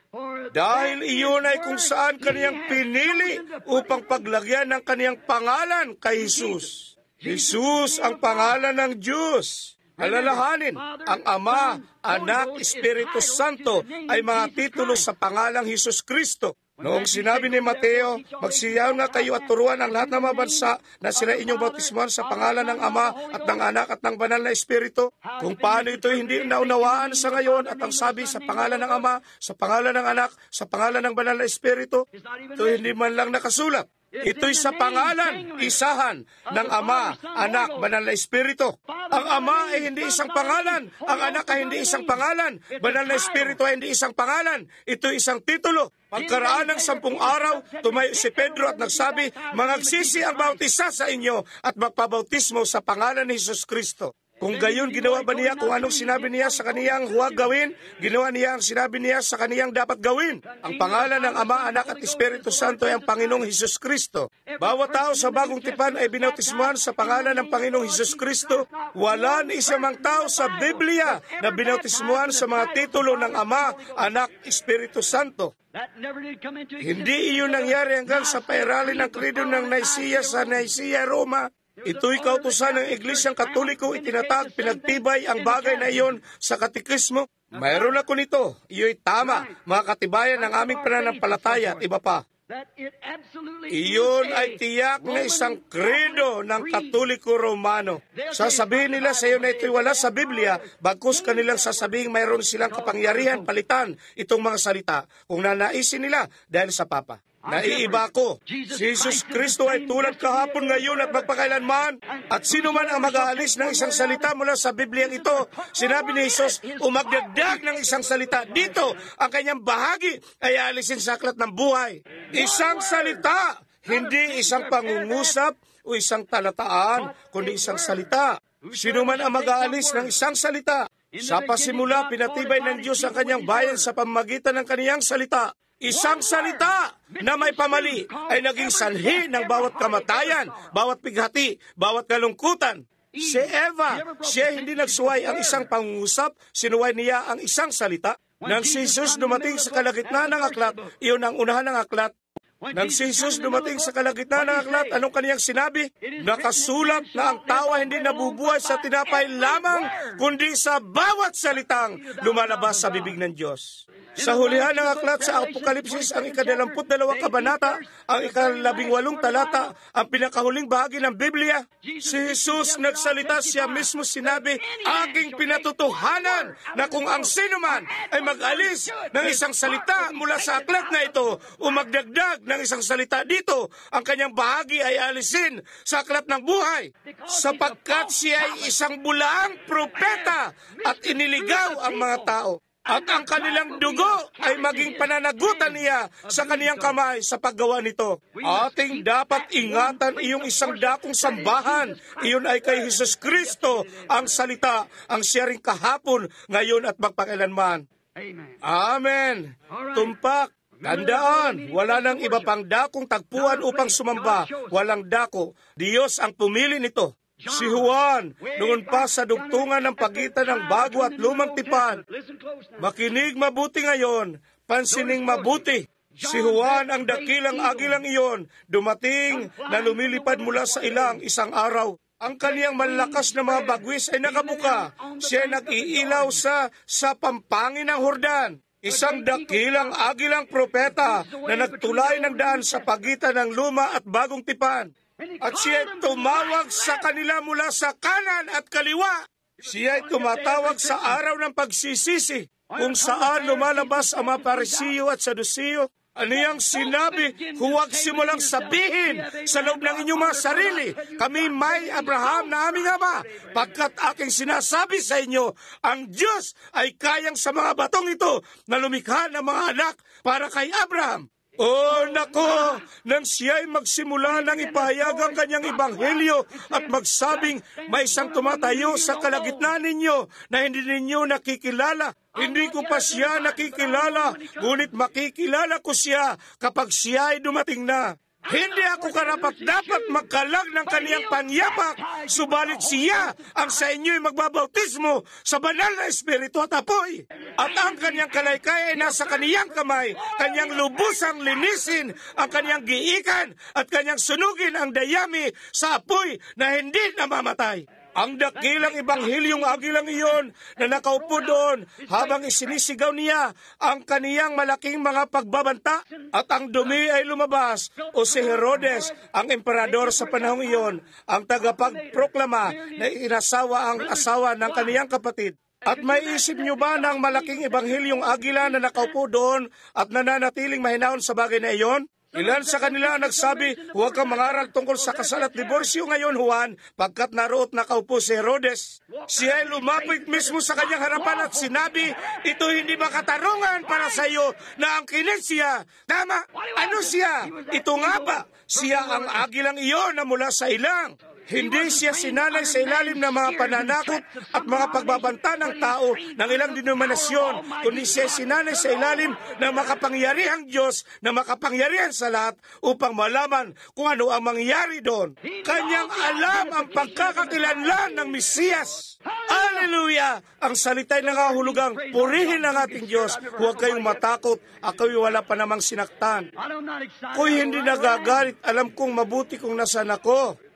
Dahil iyon ay kung saan Kaniyang pinili upang paglagyan ng Kaniyang pangalan kay Jesus. Jesus ang pangalan ng Diyos. Alalahanin, ang Ama, Anak, Espiritu Santo ay mga titulo sa pangalang Hesus Kristo. Noong sinabi ni Mateo, magsiyaw na kayo at turuan ang lahat ng mga bansa na sila inyong bautismuhan sa pangalan ng Ama at ng Anak at ng Banal na Espiritu. Kung paano ito hindi naunawaan sa ngayon at ang sabi sa pangalan ng Ama, sa pangalan ng Anak, sa pangalan ng Banal na Espiritu, ito hindi man lang nakasulat. Ito'y sa pangalan, isahan ng Ama, Anak, Banal na Espiritu. Ang Ama ay hindi isang pangalan, ang Anak ay hindi isang pangalan, Banal na Espiritu ay hindi isang pangalan. Ito'y isang titulo. Pagkaraan ng 10 araw, tumayo si Pedro at nagsabi, mangagsisi ang bautisa sa inyo at magpabautismo sa pangalan ni Hesus Kristo. Kung gayon, ginawa ba niya kung anong sinabi niya sa kaniyang huwag gawin? Ginawa niya ang sinabi niya sa kaniyang dapat gawin. Ang pangalan ng Ama, Anak at Espiritu Santo ay ang Panginoong Hesus Kristo. Bawat tao sa bagong tipan ay binautismuhan sa pangalan ng Panginoong Hesus Kristo. Wala ni isang mang tao sa Biblia na binautismuhan sa mga titulo ng Ama, Anak, Espiritu Santo. Hindi iyon nangyari hanggang sa pairalin ng credo ng Nicaea sa Nicaea, Roma. Ito'y kautusan ng Iglesyang Katoliko, itinatag, pinagtibay ang bagay na iyon sa katikismo. Mayroon ako nito, iyo'y tama, mga katibayan ng aming pananampalataya at iba pa. Iyon ay tiyak na isang credo ng Katoliko Romano. Sasabihin nila sa iyo na ito'y wala sa Biblia, bagkus kanilang sasabihin mayroon silang kapangyarihan palitan itong mga salita kung nanaisin nila dahil sa Papa. Naiiba ko. Si Jesus Kristo ay tulad kahapon, ngayon at magpakailanman. At sino man ang mag-aalis ng isang salita mula sa Biblia ito, sinabi ni Jesus, umagdagdag ng isang salita dito, ang kanyang bahagi ay aalisin sa aklat ng buhay. Isang salita, hindi isang pangungusap o isang talataan, kundi isang salita. Sino man ang mag-aalis ng isang salita, sa pasimula, pinatibay ng Diyos ang kanyang bayan sa pamamagitan ng kaniyang salita. Isang salita na may pamali ay naging sanhi ng bawat kamatayan, bawat pighati, bawat kalungkutan. Si Eva, siya hindi nagsuway ang isang pangungusap, sinuway niya ang isang salita. Nang si Jesus dumating sa kalagitnaan ng aklat, iyon ang unahan ng aklat. Nang si Jesus dumating sa kalagitnaan ng aklat, anong kaniyang sinabi? Nakasulat na ang tao hindi nabubuhay sa tinapay lamang, kundi sa bawat salitang lumalabas sa bibig ng Diyos. Sa hulihan ng aklat sa Apokalipsis, ang ika-22 kabanata, ang ika-18 talata, ang pinakahuling bahagi ng Biblia, si Jesus nagsalita, siya mismo sinabi, aking pinatutuhanan na kung ang sino man ay mag-alis ng isang salita mula sa aklat na ito o magdagdag ng isang salita dito, ang kanyang bahagi ay alisin sa aklat ng buhay, sapagkat siya ay isang bulaang propeta at iniligaw ang mga tao. At ang kanilang dugo ay maging pananagutan niya sa kaniyang kamay sa paggawa nito. Ating dapat ingatan iyong isang dakong sambahan. Iyon ay kay Hesus Kristo, ang salita, ang siya ring kahapon, ngayon at magpakailanman. Amen. Tumpak. Tandaan, wala nang iba pang dakong tagpuan upang sumamba. Walang dako. Diyos ang pumili nito. Si Juan, noon pa sa dugtungan ng pagitan ng bago at lumang tipan. Makinig mabuti ngayon, pansining mabuti. Si Juan, ang dakilang agilang iyon, dumating na lumilipad mula sa ilang isang araw. Ang kaniyang malakas na mga bagwis ay nakabuka. Siya ay nag-iilaw sa pampangin ng Hordan. Isang dakilang agilang propeta na nagtulay ng daan sa pagitan ng luma at bagong tipan. At siya tumawag sa kanila mula sa kanan at kaliwa. Siya ay tumatawag sa araw ng pagsisisi, kung saan lumalabas ang mga Parisiyo at Sadusiyo. Aniyang sinabi, huwag simulang sabihin sa loob ng inyong mga sarili, kami may Abraham na aming ama, pagkat aking sinasabi sa inyo, ang Diyos ay kayang sa mga batong ito na lumikha ng mga anak para kay Abraham. Oh, nako! Nang siya'y magsimula ng ipahayag ang kanyang ebanghelyo at magsabing may isang tumatayo sa kalagitnaan ninyo na hindi ninyo nakikilala. Hindi ko pa siya nakikilala, ngunit makikilala ko siya kapag siya ay dumating na. Hindi ako karapat-dapat magkalag ng kaniyang panyapak, subalit siya ang sa inyo'y magbabautismo sa banal na Espiritu at apoy. At ang kaniyang kalaykay ay nasa kaniyang kamay, kaniyang lubusang linisin ang kaniyang giikan at kaniyang sunugin ang dayami sa apoy na hindi namamatay. Ang dakilang ebanghilyong agilang iyon na nakaupo doon habang isinisigaw niya ang kaniyang malaking mga pagbabanta at ang dumi ay lumabas o si Herodes, ang emperador sa panahong iyon, ang tagapagproklama na inasawa ang asawa ng kaniyang kapatid. At may isip niyo ba ng malaking ebanghilyong agila na nakaupo doon at nananatiling mahinahon sa bagay na iyon? Ilan sa kanila ang nagsabi, huwag kang mangaral tungkol sa kasal at diborsyo ngayon, Juan, pagkat naroot nakaupo si Herodes. Siya ay lumapit mismo sa kanyang harapan at sinabi, ito hindi ba katarungan para sa iyo na angkinin siya? Tama, ano siya? Ito nga ba? Siya ang agilang iyon na mula sa ilang. Hindi siya sinanay sa ilalim ng mga pananakot at mga pagbabanta ng tao ng ilang denominasyon, kundi siya sinanay sa ilalim ng makapangyarihang Diyos na makapangyarihan sa lahat upang malaman kung ano ang mangyari doon. Kanyang alam ang pagkakakilanlan ng Mesiyas. Hallelujah! Ang salita'y nangahulugang, purihin ang ating Diyos. Huwag kayong matakot, ako'y wala pa namang sinaktan. Ako'y hindi nagagalit, alam kong mabuti kung nasan ako.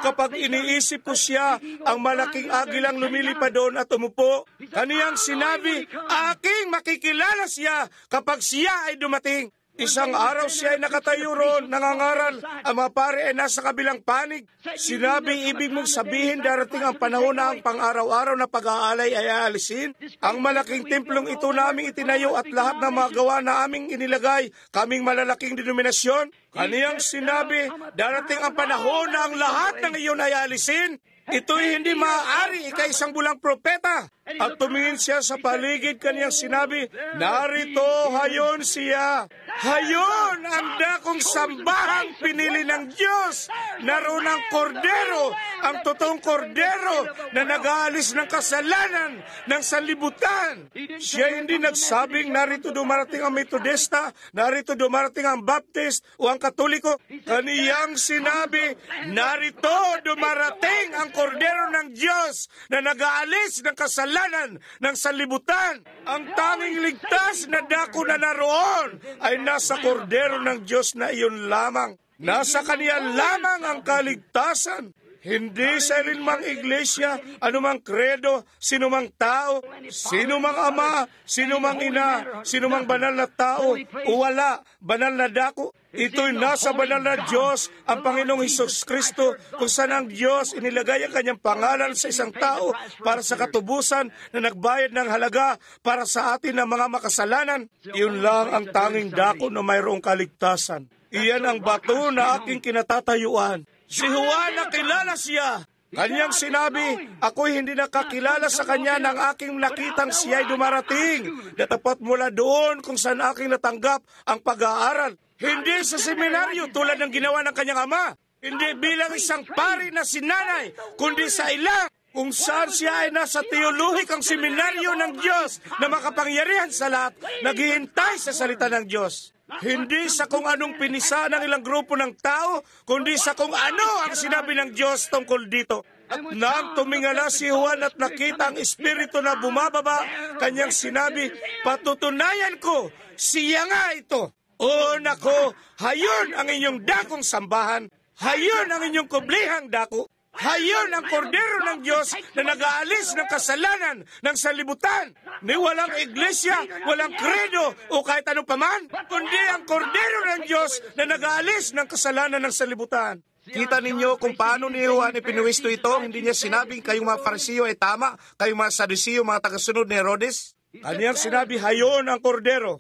Kapag iniisip ko siya, ang malaking agilang lumilipad doon at umupo, kaniyang sinabi, aking makikilala siya kapag siya ay dumating. Isang araw siya ay nakatayo roon, nangangaral, ang mga pare ay nasa kabilang panig. Sinabi, ibig mong sabihin darating ang panahon na ang pang-araw-araw na pag-aalay ay aalisin? Ang malaking templong ito naming itinayo at lahat ng mga gawa na aming inilagay, kaming malalaking denominasyon? Kaniyang sinabi, darating ang panahon na ang lahat ng iyon ay aalisin? Ito'y hindi maaari, ika-isang bulang propeta. At tumingin siya sa paligid, kaniyang sinabi, narito, hayon siya. Hayon ang dakong sambahang pinili ng Diyos. Naroon ang kordero, ang totoong kordero na nag-aalis ng kasalanan ng sanlibutan. Siya hindi nagsabing narito dumarating ang Metodista, narito dumarating ang Baptist o ang Katoliko. Kaniyang sinabi, narito dumarating ang kordero ng Diyos na nag-aalis ng kasalanan ng sanlibutan. Ang tanging ligtas na dako na naroon ay nasa kordero ng Diyos na iyon lamang. Nasa kaniya lamang ang kaligtasan. Hindi sa ilinmang iglesia, anumang kredo, sinumang tao, sinumang ama, sinumang ina, sinumang banal na tao, o wala, banal na dako. Ito'y nasa banal na Diyos, ang Panginoong Hesus Kristo, kung saan ang Diyos inilagay ang kanyang pangalan sa isang tao para sa katubusan na nagbayad ng halaga para sa atin ng mga makasalanan. Iyon lang ang tanging dako na mayroong kaligtasan. Iyan ang bato na aking kinatatayuan. Si Juan nakilala siya. Kanyang sinabi, ako'y hindi nakakilala sa kanya ng aking nakitang siya'y dumarating. Natapat mula doon kung saan aking natanggap ang pag-aaral. Hindi sa seminaryo tulad ng ginawa ng kanyang ama. Hindi bilang isang pari na sinanay, kundi sa ilang. Kung saan siya ay nasa teolohikang seminaryo ng Diyos na makapangyarihan sa lahat, naghihintay sa salita ng Diyos. Hindi sa kung anong pinisa ng ilang grupo ng tao, kundi sa kung ano ang sinabi ng Diyos tungkol dito. At nang tumingala si Juan at nakita ang Espiritu na bumababa, kanyang sinabi, patutunayan ko, siya nga ito. O nako, hayon ang inyong dakong sambahan, hayon ang inyong kublihang dako. Hayon ang kordero ng Diyos na nag-aalis ng kasalanan ng sanlibutan. Ni walang iglesia, walang kredo o kahit anong paman, kundi ang kordero ng Diyos na nag-aalis ng kasalanan ng sanlibutan. Kita ninyo kung paano ni Juan ipinuwisto ito. Hindi niya sinabing kayong mga Farisiyo ay tama, kayong mga Sadusiyo, mga tagasunod ni Herodes. Kaniyang sinabi, hayon ang kordero.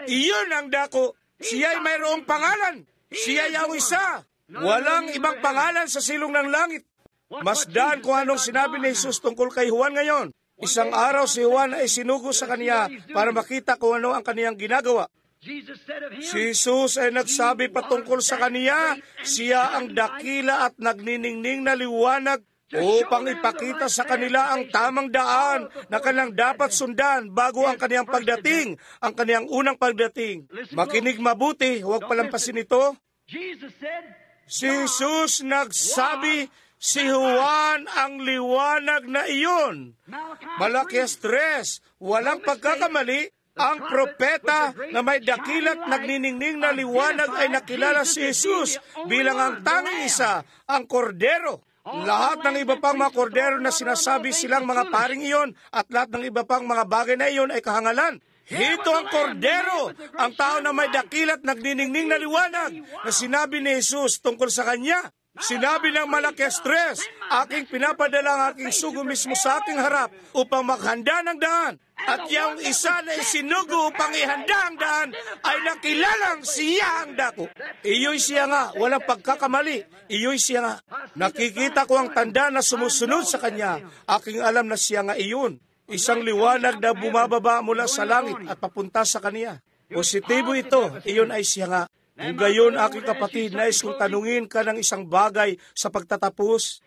Iyon ang dako. Siya ay mayroong pangalan. Siya ay ang isa. Walang ibang pangalan sa silong ng langit. Masdan kung anong sinabi ni Jesus tungkol kay Juan ngayon. Isang araw si Juan ay sinugo sa kaniya para makita kung ano ang kaniyang ginagawa. Si Jesus ay nagsabi patungkol sa kaniya, siya ang dakila at nagniningning na liwanag upang ipakita sa kanila ang tamang daan na kanilang dapat sundan bago ang kaniyang pagdating, ang kaniyang unang pagdating. Makinig mabuti, huwag palampasin ito. Si Jesus nagsabi, si Juan ang liwanag na iyon. Malakias 3, walang pagkakamali, ang propeta na may dakilat nagniningning na liwanag ay nakilala si Jesus bilang ang tanging isa, ang kordero. Lahat ng iba pang mga kordero na sinasabi silang mga paring iyon at lahat ng iba pang mga bagay na iyon ay kahangalan. Ito ang kordero, ang tao na may dakilat nagniningning na liwanag na sinabi ni Jesus tungkol sa kanya. Sinabi ng Malakias 3, aking pinapadala ang aking sugo mismo sa aking harap upang maghanda ng daan. At yung isa na isinugo upang ihanda ang daan ay nakilalang siya ang dako. Iyo'y siya nga, walang pagkakamali. Iyo'y siya nga. Nakikita ko ang tanda na sumusunod sa kanya. Aking alam na siya nga iyon. Isang liwanag na bumababa mula sa langit at papunta sa kanya. Positibo ito, iyon ay siya nga. Kung gayon, aking kapatid, nais kong tanungin ka ng isang bagay sa pagtatapos.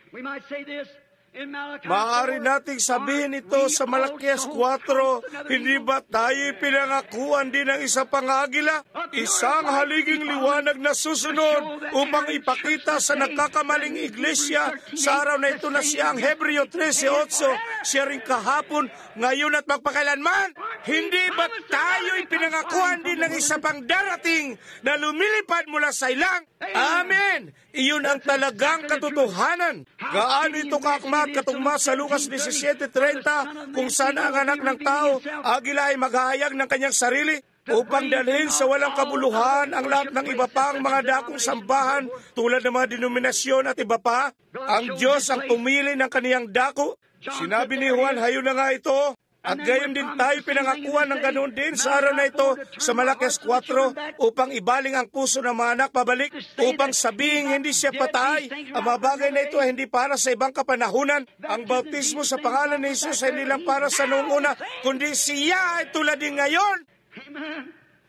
Maaari nating sabihin ito sa Malakias 4, hindi ba tayo pinangakuan din ng isa pang agila? Isang haliging liwanag na susunod upang ipakita sa nagkakamaling iglesia sa araw na ito na siya ang Hebreo 13:8, siya rin kahapon, ngayon at magpakailanman. Hindi ba tayo'y pinangakuan din ng isa pang darating na lumilipad mula sa ilang? Amen! Iyon ang talagang katotohanan. Gaano ito kaakmat katugma sa Lucas 17:30 kung saan ang anak ng tao, agila ay maghahayag ng kanyang sarili upang dalhin sa walang kabuluhan ang lahat ng iba pang mga dakong sambahan tulad ng mga denominasyon at iba pa. Ang Diyos ang pumili ng kaniyang dako. Sinabi ni Juan, hayo na nga ito. At gayon din tayo pinangakuan ng ganoon din sa araw na ito sa Malakias 4 upang ibaling ang puso ng mga anak pabalik, upang sabihin hindi siya patay. Ang mga bagay na ito ay hindi para sa ibang kapanahunan. Ang bautismo sa pangalan ni Jesus ay hindi lang para sa noong una, kundi siya ay tulad din ngayon.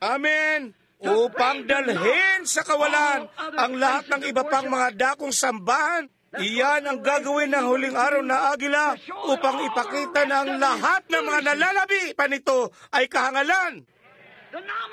Amen. Upang dalhin sa kawalan ang lahat ng iba pang mga dakong sambahan. Iyan ang gagawin ng huling araw na agila upang ipakita na ang lahat ng mga nalalabi pa nito ay kahangalan.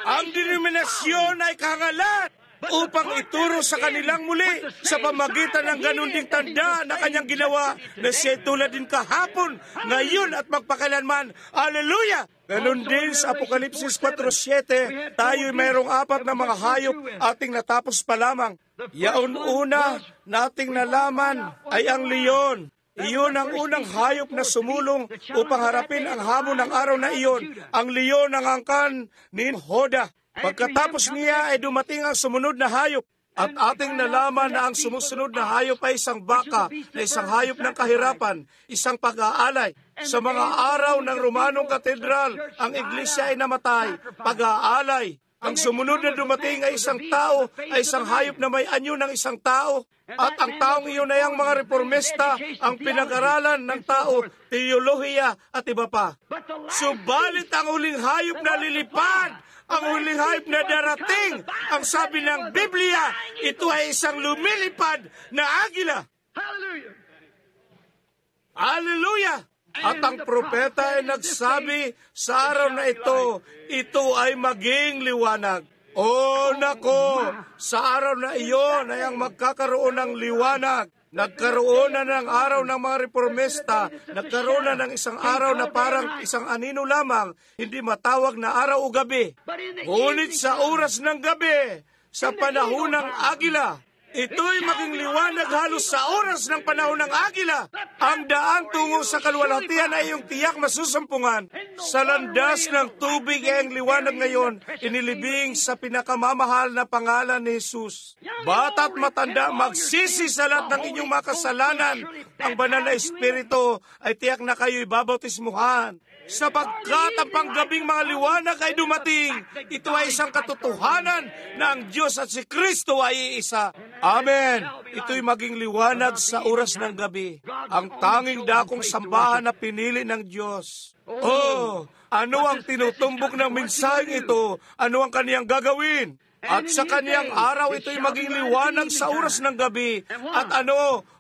Ang denominasyon ay kahangalan upang ituro sa kanilang muli sa pamagitan ng ganun ding tanda na kanyang ginawa na siya tulad din kahapon, ngayon at magpakailanman. Hallelujah! Ganun din sa Apokalipsis 4:7, tayo'y mayroong 4 na mga hayop ating natapos pa lamang. Yaon una nating nalaman ay ang leon. Iyon ang unang hayop na sumulong upang harapin ang hamon ng araw na iyon. Ang leon ang angkan ni Hoda. Pagkatapos niya ay dumating ang sumunod na hayop. At ating nalaman na ang sumusunod na hayop ay isang baka, na isang hayop ng kahirapan, isang pag-aalay. Sa mga araw ng Romanong Katedral, ang iglesia ay namatay, pag-aalay. Ang sumunod na dumating ay isang tao, ay isang hayop na may anyo ng isang tao. At ang taong iyon ay ang mga reformista, ang pinag-aralan ng tao, teolohiya at iba pa. Subalit ang huling hayop na lilipad, ang huling hayop na darating, ang sabi ng Biblia, ito ay isang lumilipad na agila. Hallelujah! Hallelujah! At ang propeta ay nagsabi sa araw na ito ay maging liwanag. O nako, sa araw na iyon ay ang magkakaroon ng liwanag. Nagkaroon na ng araw ng mga reformista, nagkaroon na ng isang araw na parang isang anino lamang, hindi matawag na araw o gabi. Ngunit sa oras ng gabi, sa panahon ng agila, ito'y maging liwanag halos sa oras ng panahon ng agila. Ang daan tungo sa kaluwalhatian ay yung tiyak masusumpungan. Sa landas ng tubig ay ang liwanag ngayon, inilibing sa pinakamamahal na pangalan ni Jesus. Bata't matanda, magsisi sa lahat ng inyong makasalanan. Ang banal na Espiritu ay tiyak na kayo'y babautismuhan. Sapagkat ang panggabing mga liwanag ay dumating. Ito ay isang katotohanan na ang Diyos at si Kristo ay iisa. Amen. Ito'y maging liwanag sa oras ng gabi. Ang tanging dakong sambahan na pinili ng Diyos. Oh, ano ang tinutumbok ng mensaheng ito? Ano ang kaniyang gagawin? At sa kaniyang araw ito'y maging liwanag sa oras ng gabi. At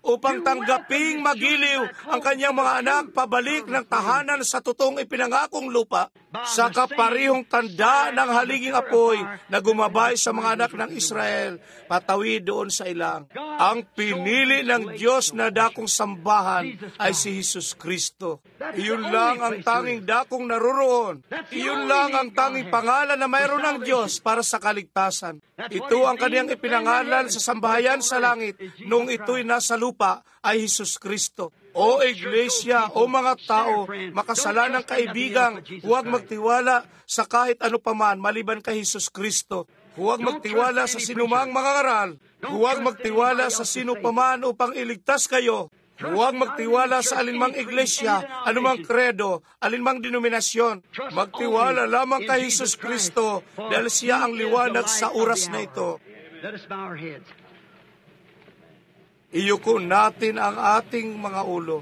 upang tanggaping magiliw ang kanyang mga anak pabalik ng tahanan sa totoong ipinangakong lupa, sa kaparihong tanda ng haliging apoy na gumabay sa mga anak ng Israel, patawid doon sa ilang. Ang pinili ng Diyos na dakong sambahan ay si Jesus Kristo. Iyon lang ang tanging dakong naroroon. Iyon lang ang tanging pangalan na mayroon ng Diyos para sa kaligtasan. Ito ang kaniyang ipinangalan sa sambahayan sa langit nung ito'y nasa lupa ay Jesus Kristo. O Iglesia, o mga tao, makasalanang kaibigang, huwag magtiwala sa kahit ano paman maliban kay Jesus Kristo. Huwag magtiwala sa sinumang mangangaral. Huwag magtiwala sa sino paman upang iligtas kayo. Huwag magtiwala sa alinmang iglesia, anumang kredo, alinmang denominasyon. Magtiwala lamang kay Jesus Kristo dahil siya ang liwanag sa oras na ito. Iyuko natin ang ating mga ulo.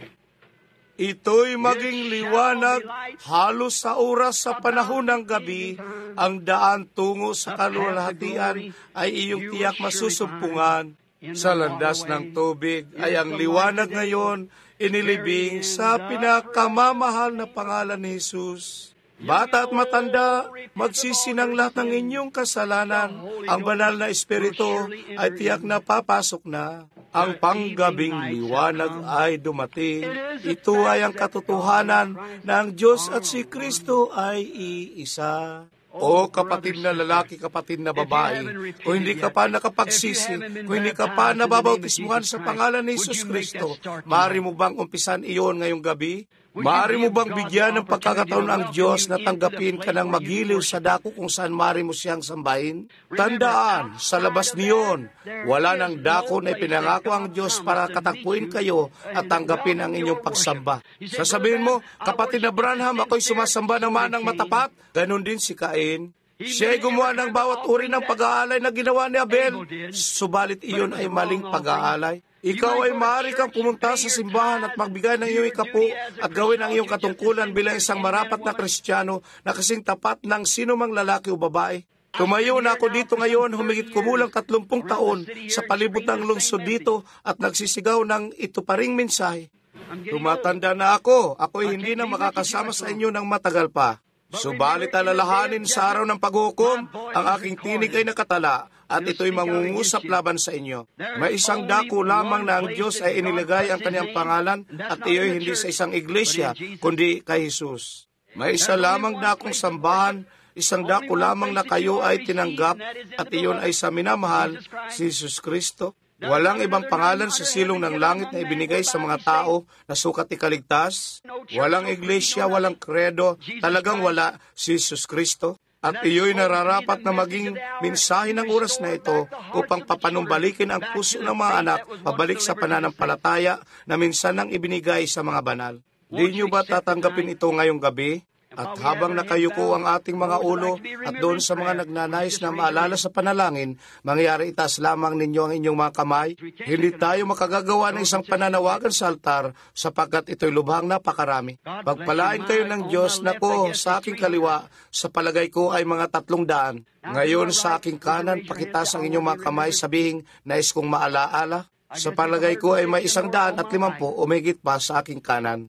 Ito'y maging liwanag halos sa oras sa panahon ng gabi. Ang daan tungo sa kaluwalhatian ay iyong tiyak masusumpungan. Sa landas ng tubig ay ang liwanag ngayon inilibing sa pinakamamahal na pangalan ni Jesus. Bata at matanda, magsisinang lahat ng inyong kasalanan. Ang banal na Espiritu ay tiyak na papasok na. Ang panggabing liwanag ay dumating. Ito ay ang katotohanan na ang Diyos at si Kristo ay iisa. O kapatid na lalaki, kapatid na babae, kung hindi ka pa nakapagsisi, kung hindi ka pa nababautismuhan sa pangalan ni Jesus Kristo, maaari mo bang umpisan iyon ngayong gabi? Maaari mo bang bigyan ng pagkakataon ang Diyos na tanggapin ka ng magiliw sa dako kung saan maaari mo siyang sambahin? Tandaan, sa labas niyon, wala ng dako na ipinangako ang Diyos para katakpuin kayo at tanggapin ang inyong pagsamba. Sasabihin mo, kapatid na Branham, ako'y sumasamba naman ng matapat. Ganon din si Cain. Siya'y gumawa ng bawat uri ng pag-aalay na ginawa ni Abel, subalit iyon ay maling pag-aalay. Ikaw ay maaari kang pumunta sa simbahan at magbigay ng iyong ikapo at gawin ang iyong katungkulan bilang isang marapat na Kristiyano na kasing tapat ng sino mang lalaki o babae. Tumayo na ako dito ngayon, humigit kumulang 30 taon sa palibot ng lungsod dito at nagsisigaw ng ito pa ring mensahe. Tumatanda na ako, ako'y hindi na makakasama sa inyo ng matagal pa. Subalit alalahanin sa araw ng paghukom, ang aking tinig ay nakatala at ito'y mangungusap laban sa inyo. May isang dako lamang na ang Diyos ay inilagay ang kanyang pangalan at iyo'y hindi sa isang iglesia, kundi kay Jesus. May isa lamang dakong sambahan, isang dako lamang na kayo ay tinanggap at iyon ay sa minamahal, si Jesus Kristo. Walang ibang pangalan sa silong ng langit na ibinigay sa mga tao na sukat ikaligtas. Walang iglesia, walang kredo, talagang wala, si Jesus Kristo. At iyo'y nararapat na maging mensahe ng oras na ito upang papanumbalikin ang puso ng mga anak pabalik sa pananampalataya na minsan nang ibinigay sa mga banal. Di niyo ba tatanggapin ito ngayong gabi? At habang nakayuko ang ating mga ulo at doon sa mga nagnanais na maalala sa panalangin, mangyari itaas lamang ninyo ang inyong mga kamay. Hindi tayo makagagawa ng isang pananawagan sa altar sapagkat ito'y lubhang napakarami. Pagpalain kayo ng Diyos na ko sa aking kaliwa, sa palagay ko ay mga 300. Ngayon sa aking kanan, pakitaas ang inyong mga kamay, sabihing nais kong maalaala. Sa palagay ko ay may 150 o mahigit pa sa aking kanan.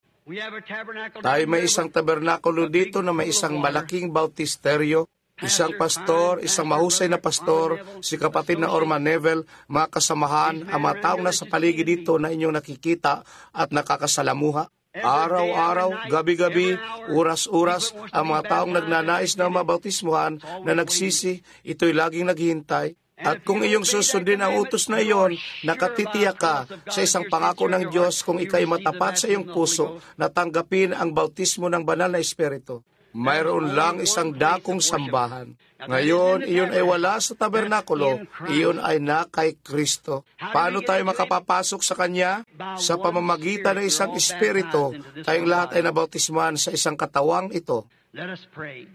Tayo may isang tabernakulo dito na may isang malaking bautisteryo, isang pastor, isang mahusay na pastor, si kapatid na Orman Neville, mga kasamahan, ang mga taong nasa paligid dito na inyong nakikita at nakakasalamuha. Araw-araw, gabi-gabi, oras-oras, ang mga taong nagnanais na mabautismuhan na nagsisi, ito'y laging naghihintay. At kung iyong susundin ang utos na iyon, nakatitiyak ka sa isang pangako ng Diyos kung ikay matapat sa iyong puso na tanggapin ang bautismo ng banal na Espiritu. Mayroon lang isang dakong sambahan. Ngayon, iyon ay wala sa tabernakulo, iyon ay na kay Kristo. Paano tayo makapapasok sa Kanya? Sa pamamagitan ng isang Espiritu, tayong lahat ay nabautismuhan sa isang katawang ito.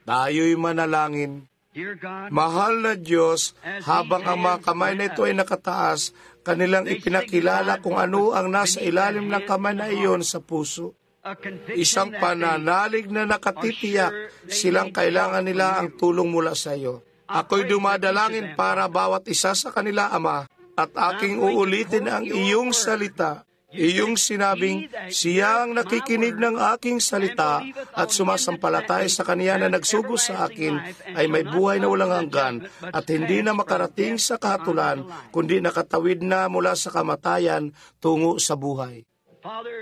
Tayo'y manalangin. Mahal na Diyos, habang ang mga kamay na ito ay nakataas, kanilang ipinakilala kung ano ang nasa ilalim ng kamay na iyon sa puso. Isang pananalig na nakatitiyak, silang kailangan nila ang tulong mula sa iyo. Ako'y dumadalangin para bawat isa sa kanila, Ama, at aking uulitin ang iyong salita. Iyong sinabing, siya ang nakikinig ng aking salita at sumasampalataya sa kaniya na nagsugo sa akin ay may buhay na walang hanggan at hindi na makarating sa kahatulan, kundi nakatawid na mula sa kamatayan tungo sa buhay.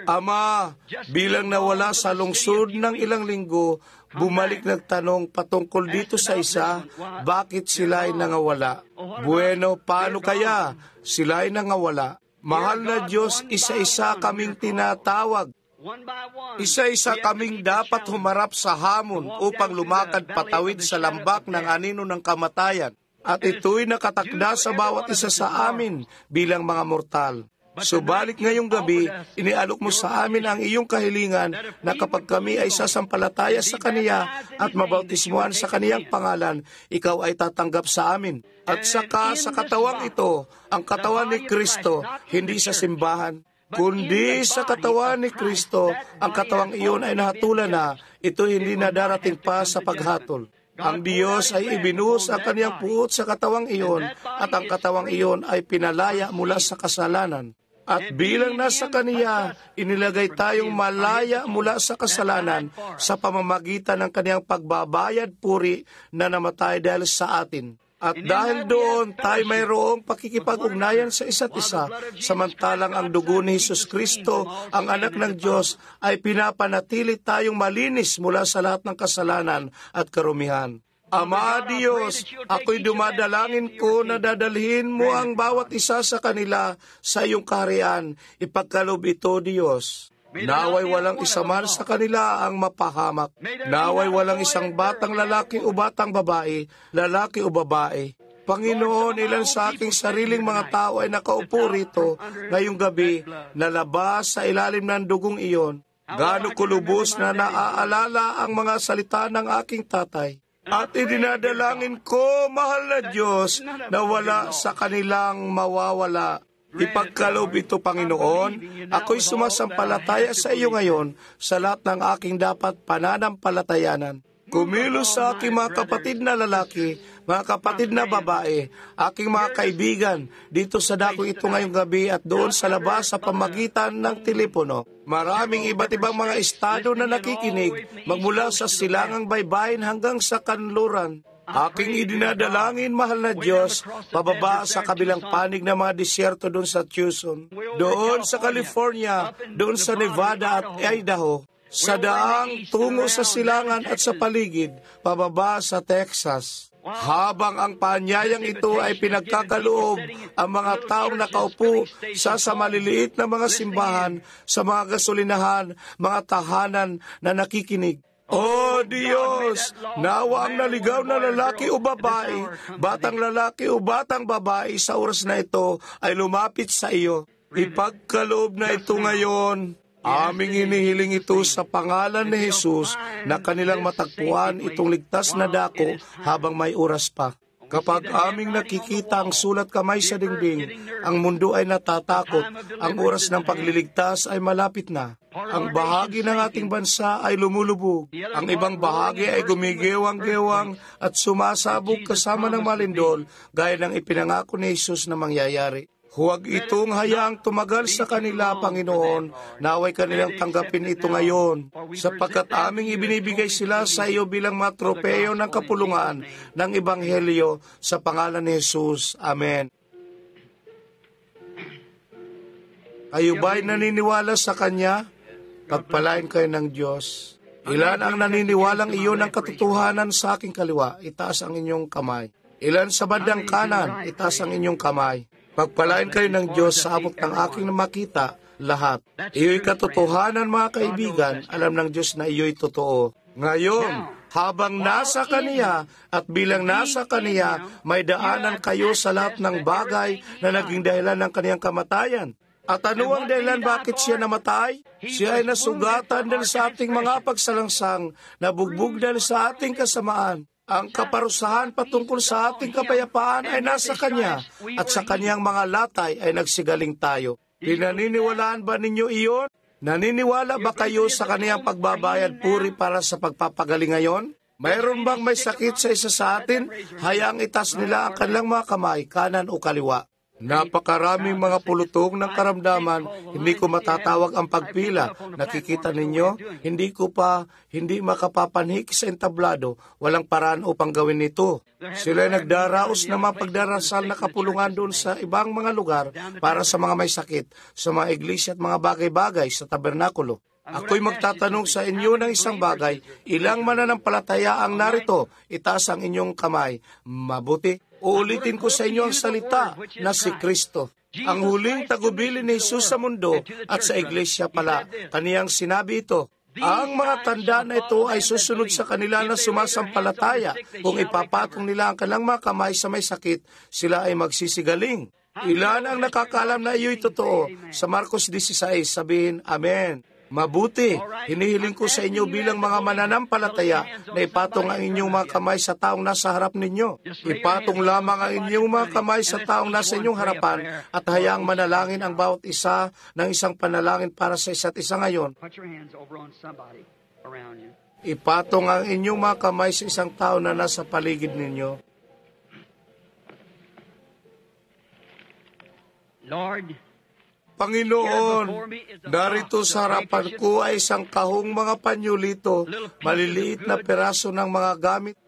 Ama, bilang nawala sa lungsod ng ilang linggo, bumalik nagtanong patungkol dito sa isa, bakit sila ay nangawala? Bueno, paano kaya sila ay nangawala? Mahal na Diyos, isa-isa kaming tinatawag. Isa-isa kaming dapat humarap sa hamon upang lumakad patawid sa lambak ng anino ng kamatayan. At ito'y nakatakda sa bawat isa sa amin bilang mga mortal. Subalit ngayong gabi, inialok mo sa amin ang iyong kahilingan na kapag kami ay sasampalataya sa Kaniya at mabautismuhan sa Kaniyang pangalan, ikaw ay tatanggap sa amin. At saka sa katawang ito, ang katawan ni Kristo, hindi sa simbahan, kundi sa katawan ni Kristo, ang katawang iyon ay nahatulan na, ito hindi na darating pa sa paghatol. Ang Diyos ay ibinuhos ang kaniyang puot sa katawang iyon at ang katawang iyon ay pinalaya mula sa kasalanan. At bilang nasa Kaniya, inilagay tayong malaya mula sa kasalanan sa pamamagitan ng kaniyang pagbabayad puri na namatay dahil sa atin. At dahil doon, tayo mayroong pakikipag-ugnayan sa isa't isa, samantalang ang dugo ni Jesus Kristo, ang anak ng Diyos, ay pinapanatili tayong malinis mula sa lahat ng kasalanan at karumihan. Ama Diyos, ako'y dumadalangin ko na dadalhin mo ang bawat isa sa kanila sa iyong kaharian. Ipagkaloob ito, Diyos. Naway walang isa man sa kanila ang mapahamak. Naway walang isang batang lalaki o batang babae, lalaki o babae. Panginoon, ilan sa aking sariling mga tao ay nakaupo rito ngayong gabi na labas sa ilalim ng dugong iyon. Gaano kulubos na naaalala ang mga salita ng aking tatay. At idinadalangin ko, mahal na Diyos, na wala sa kanilang mawawala. Ipagkaloob ito, Panginoon. Ako'y sumasampalataya sa iyo ngayon sa lahat ng aking dapat pananampalatayanan. Kumilos sa aking mga kapatid na lalaki, mga kapatid na babae, aking mga kaibigan, dito sa dako ito ngayong gabi at doon sa labas sa pamagitan ng telepono. Maraming iba't ibang mga estado na nakikinig, magmula sa silangang baybayin hanggang sa kanluran. Aking idinadalangin, mahal na Diyos, pababa sa kabilang panig ng mga disyerto doon sa Tucson, doon sa California, doon sa Nevada at Idaho, sa daang tungo sa silangan at sa paligid, pababa sa Texas. Habang ang paanyayang ito ay pinagkakaloob ang mga taong nakaupo sa maliliit na mga simbahan, sa mga gasolinahan, mga tahanan na nakikinig. O Diyos, nawa ang naligaw na lalaki o babae, batang lalaki o batang babae sa oras na ito ay lumapit sa iyo. Ipagkaloob na ito ngayon. Aming inihiling ito sa pangalan ni Jesus na kanilang matagpuan itong ligtas na dako habang may oras pa. Kapag aming nakikita ang sulat kamay sa dingding, ang mundo ay natatakot, ang oras ng pagliligtas ay malapit na. Ang bahagi ng ating bansa ay lumulubog, ang ibang bahagi ay gumigewang-gewang at sumasabog kasama ng malindol gaya ng ipinangako ni Jesus na mangyayari. Huwag itong hayaang tumagal sa kanila, Panginoon, naway kanilang tanggapin ito ngayon, sapagkat aming ibinibigay sila sa iyo bilang mga tropeyo ng kapulungan ng Ebanghelyo sa pangalan ni Jesus. Amen. Kayo ba'y naniniwala sa Kanya? Pagpalain kayo ng Diyos. Ilan ang naniniwalang iyon ng katotohanan sa aking kaliwa? Itaas ang inyong kamay. Ilan sa bandang kanan? Itaas ang inyong kamay. Pagpalain kayo ng Diyos sa abot ng aking makita, lahat. Iyo'y katotohanan, mga kaibigan, alam ng Diyos na iyo'y totoo. Ngayon, habang nasa Kaniya at bilang nasa Kaniya, may daanan kayo sa lahat ng bagay na naging dahilan ng kaniyang kamatayan. At ano ang dahilan bakit siya namatay? Siya ay nasugatan dahil sa ating mga pagsalangsang, nabugbog dahil sa ating kasamaan. Ang kaparusahan patungkol sa ating kapayapaan ay nasa Kanya, at sa Kanyang mga latay ay nagsigaling tayo. Pinaniniwalaan ba ninyo iyon? Naniniwala ba kayo sa Kaniyang pagbabayad puri para sa pagpapagaling ngayon? Mayroon bang may sakit sa isa sa atin? Hayaang itas nila ang kanilang mga kamay, kanan o kaliwa. Napakaraming mga pulutong ng karamdaman, hindi ko matatawag ang pagpila. Nakikita ninyo, hindi makapapanhik sa entablado, walang paraan upang gawin ito. Sila ay nagdaraos na mga pagdarasal na kapulungan doon sa ibang mga lugar para sa mga may sakit, sa mga iglesia at mga bagay-bagay sa tabernakulo. Ako'y magtatanong sa inyo ng isang bagay, ilang mananampalataya ang narito, itaas ang inyong kamay. Mabuti. Uulitin ko sa inyo ang salita na si Kristo. Ang huling tagubilin ni Jesus sa mundo at sa iglesia pala. Kaniyang sinabi ito, ang mga tanda na ito ay susunod sa kanila na sumasampalataya. Kung ipapatong nila ang kanilang mga kamay sa may sakit, sila ay magsisigaling. Ilan ang nakakaalam na iyo'y totoo? Sa Marcos 16, sabihin, Amen. Mabuti, hinihiling ko sa inyo bilang mga mananampalataya na ipatong ang inyong mga kamay sa taong nasa harap ninyo. Ipatong lamang ang inyong mga kamay sa taong nasa inyong harapan at hayaang manalangin ang bawat isa ng isang panalangin para sa isa't isa ngayon. Ipatong ang inyong mga kamay sa isang tao na nasa paligid ninyo. Lord, Panginoon, narito sa harapan ko ay isang kahong mga panyulito, maliliit na peraso ng mga gamit.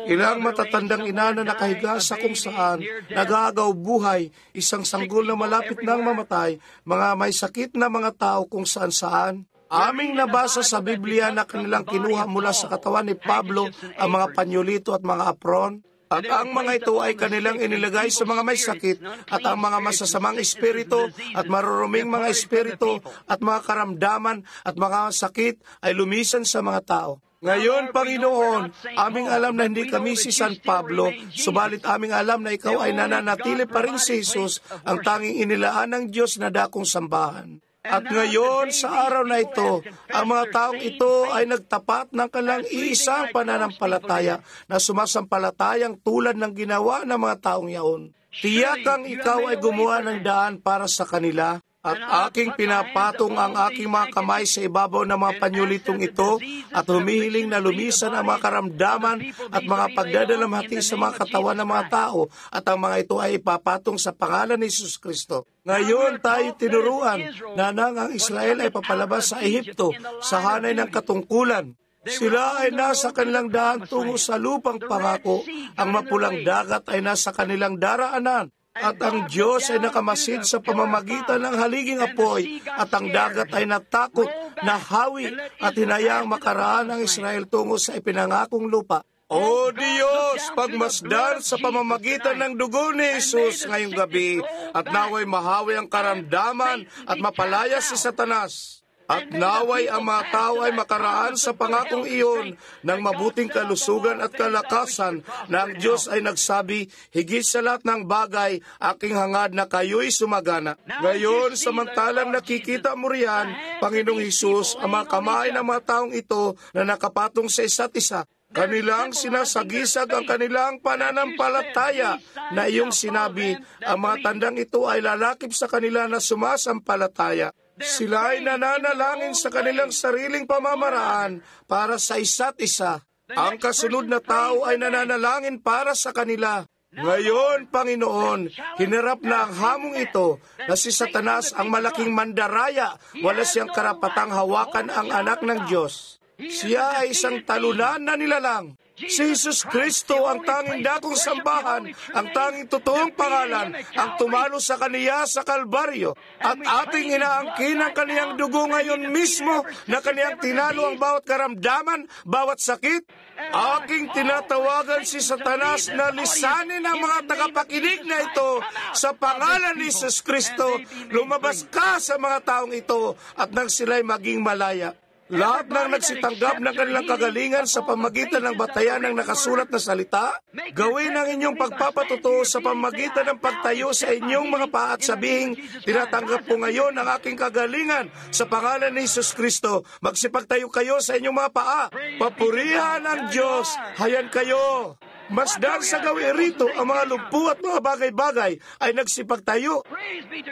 Ilang matatandang ina na nakahiga sa kung saan, nag-aagaw buhay, isang sanggol na malapit nang mamatay, mga may sakit na mga tao kung saan-saan. Aming nabasa sa Biblia na kanilang kinuha mula sa katawan ni Pablo ang mga panyulito at mga apron. At ang mga ito ay kanilang inilagay sa mga may sakit at ang mga masasamang espiritu at maruruming mga espiritu at mga karamdaman at mga sakit ay lumisan sa mga tao. Ngayon, Panginoon, aming alam na hindi kami si San Pablo, subalit aming alam na ikaw ay nananatili pa rin si Jesus, ang tanging inilaan ng Diyos na dakong sambahan. At ngayon, sa araw na ito, ang mga taong ito ay nagtapat ng kanilang iisang pananampalataya na sumasampalatayang tulad ng ginawa ng mga taong yaon. Tiyak ang ikaw ay gumawa ng daan para sa kanila. At aking pinapatong ang aking mga kamay sa ibabaw ng mga panyulitong ito at humihiling na lumisan ang mga karamdaman at mga pagdadalamhati sa mga katawan ng mga tao at ang mga ito ay ipapatong sa pangalan ni Jesus Kristo. Ngayon tayo tinuruan na nang ang Israel ay papalabas sa Ehipto sa hanay ng katungkulan. Sila ay nasa kanilang daan tungo sa lupang pangako. Ang mapulang dagat ay nasa kanilang daraanan. At ang Diyos ay nakamasid sa pamamagitan ng haliging apoy at ang dagat ay natakot, nahawi at hinayaang makaraan ang Israel tungo sa ipinangakong lupa. O Diyos, pagmasdan sa pamamagitan ng dugo ni Jesus ngayong gabi at naway mahawi ang karamdaman at mapalaya si Satanas. At naway ang mga tao ay makaraan sa pangakong iyon ng mabuting kalusugan at kalakasan na ang Diyos ay nagsabi, higit sa lahat ng bagay, aking hangad na kayo'y sumagana. Ngayon, samantalang nakikita mo riyan, Panginoong Hesus, ang mga kamay ng mga taong ito na nakapatong sa isa't isa, kanilang sinasagisag ang kanilang pananampalataya na iyong sinabi, ang mga tandang ito ay lalakip sa kanila na sumasampalataya. Sila ay nananalangin sa kanilang sariling pamamaraan para sa isa't isa. Ang kasunod na tao ay nananalangin para sa kanila. Ngayon, Panginoon, hinarap na ang hamong ito na si Satanas ang malaking mandaraya, wala siyang karapatang hawakan ang anak ng Diyos. Siya ay isang talunan na nilalang. Si Jesus Kristo ang tanging dakong sambahan, ang tanging totoong pangalan, ang tumalo sa kaniya sa Kalbaryo. At ating inaangkin ang kaniyang dugo ngayon mismo na kaniyang tinalo ang bawat karamdaman, bawat sakit. Aking tinatawagan si Satanas na lisanin ang mga tagapakinig na ito sa pangalan ni Jesus Kristo. Lumabas ka sa mga taong ito at nang sila'y maging malaya. Lahat ng nagsitanggap ng kanilang kagalingan sa pamagitan ng batayan ng nakasulat na salita, gawin ang inyong pagpapatuto sa pamagitan ng pagtayo sa inyong mga paa at sabihing, tinatanggap ko ngayon ang aking kagalingan sa pangalan ni Jesus Kristo. Magsipagtayo kayo sa inyong mga paa. Papurihan ang Diyos. Hayan kayo. Masdan sa gawin rito, ang mga lumpu at mga bagay-bagay ay nagsipagtayo.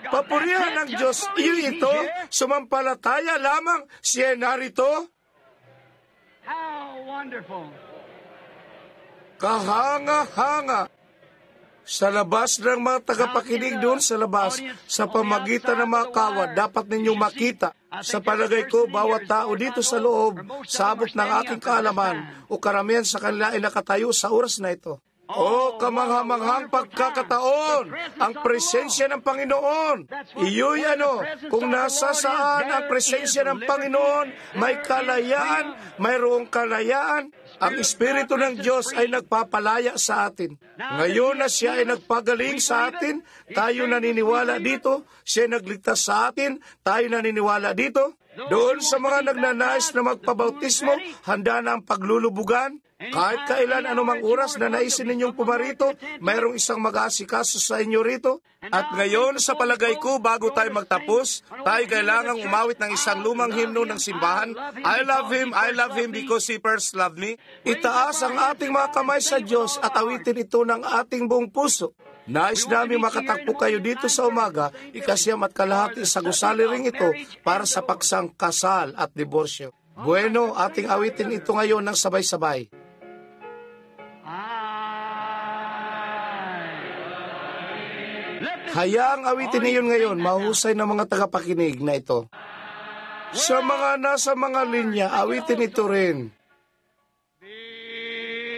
Papurihan ng Diyos, iyo ito, sumampalataya lamang siya narito. How wonderful. kahanga-hanga sa labas ng mga tagapakinig doon sa labas, sa pamagitan ng mga kawad, dapat ninyong makita. Sa palagay ko, bawat tao dito sa loob, sa abot ng aking kaalaman, o karamihan sa kanila ay nakatayo sa oras na ito. O kamanghamanghang pagkakataon, ang presensya ng Panginoon. Iyo'y kung nasa saan ang presensya ng Panginoon, may kalayaan, mayroong kalayaan. Ang Espiritu ng Diyos ay nagpapalaya sa atin. Ngayon na siya ay nagpagaling sa atin, tayo naniniwala dito. Siya ay nagligtas sa atin, tayo naniniwala dito. Doon sa mga nagnanais na magpabautismo, handa na ang paglulubugan. Kahit kailan anumang oras na naisin ninyong pumarito, mayroong isang mag-aasikaso sa inyo rito. At ngayon, sa palagay ko, bago tayo magtapos, tayo kailangang umawit ng isang lumang himno ng simbahan. I love Him because He first loved me. Itaas ang ating mga kamay sa Diyos at awitin ito ng ating buong puso. Nais namin makatakpo kayo dito sa umaga, ikasyam at kalahati sa gusali ring ito para sa paksang kasal at diborsyo. Bueno, ating awitin ito ngayon ng sabay-sabay. Hayaang awitin niyo ngayon, mahusay ng mga tagapakinig na ito. Sa mga nasa mga linya, awitin ito rin.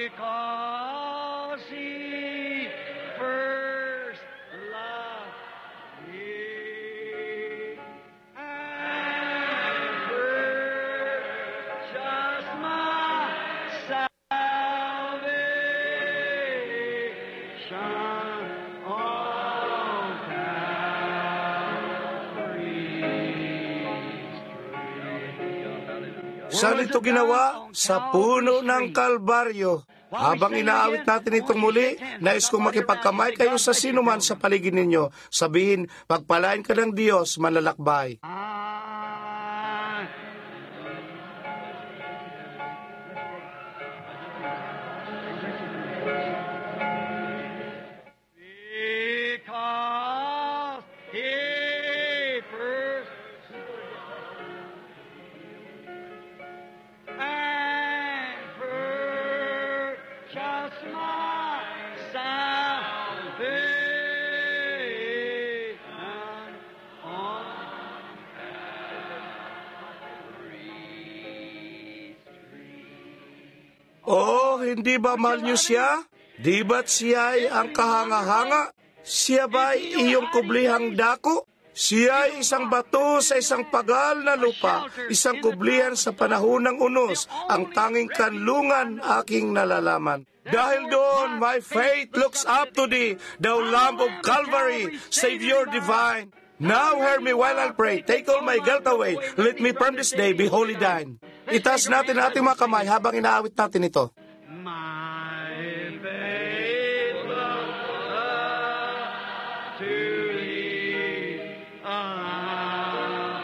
Because He first loved me and purchased my salvation on Saan ito ginawa? Sa puno ng Kalbaryo. Habang inaawit natin itong muli, nais kong makipagkamay kayo sa sinuman sa paligid ninyo. Sabihin, pagpalain ka ng Diyos, manlalakbay. because He first and purchased my salvation on Oh, hindi ba mahal niyo siya? Di ba't siya ay ang kahanga-hanga? Siya ba'y iyong kublihang dako? Siya ay isang bato sa isang pagal na lupa, isang kublihan sa panahon ng unos, ang tanging kanlungan aking nalalaman. Dahil doon, my faith looks up to thee, thou Lamb of Calvary, Savior divine. Now hear me while I pray, take all my guilt away, let me from this day be wholly thine. Itaas natin ating mga kamay habang inaawit natin ito. my faith looks up to thee, Lamb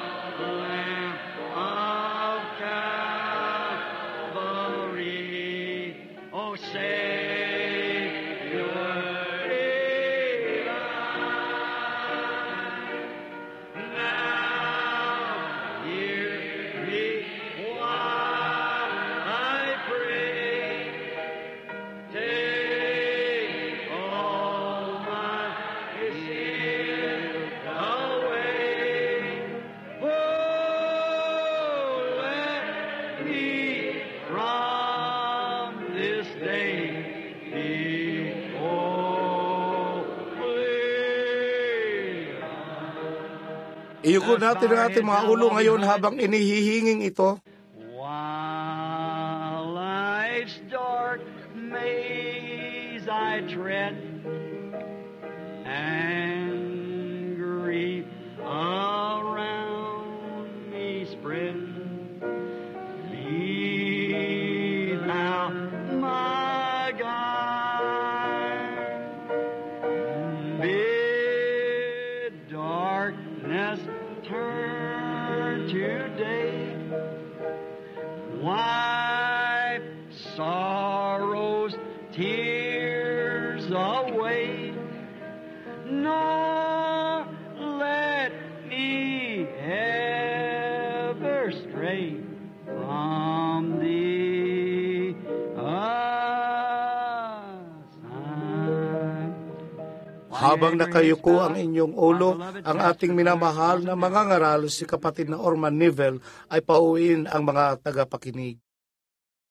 of Calvary, O Savior divine. Now hear me while I pray. Take all my sin away. Oh, let me from this day be holy. Iyuko natin ang ating mga ulo ngayon habang inihihinging ito. While life's dark maze I tread, and grief around me spread, be thou my guide. Bid darkness turn to day, wipe sorrow's tears away, nor let me ever stray from thee Habang nakayuko ang inyong ulo, ang ating minamahal na mga ngaral, si kapatid na Orman Nivel, ay pauwiin ang mga tagapakinig.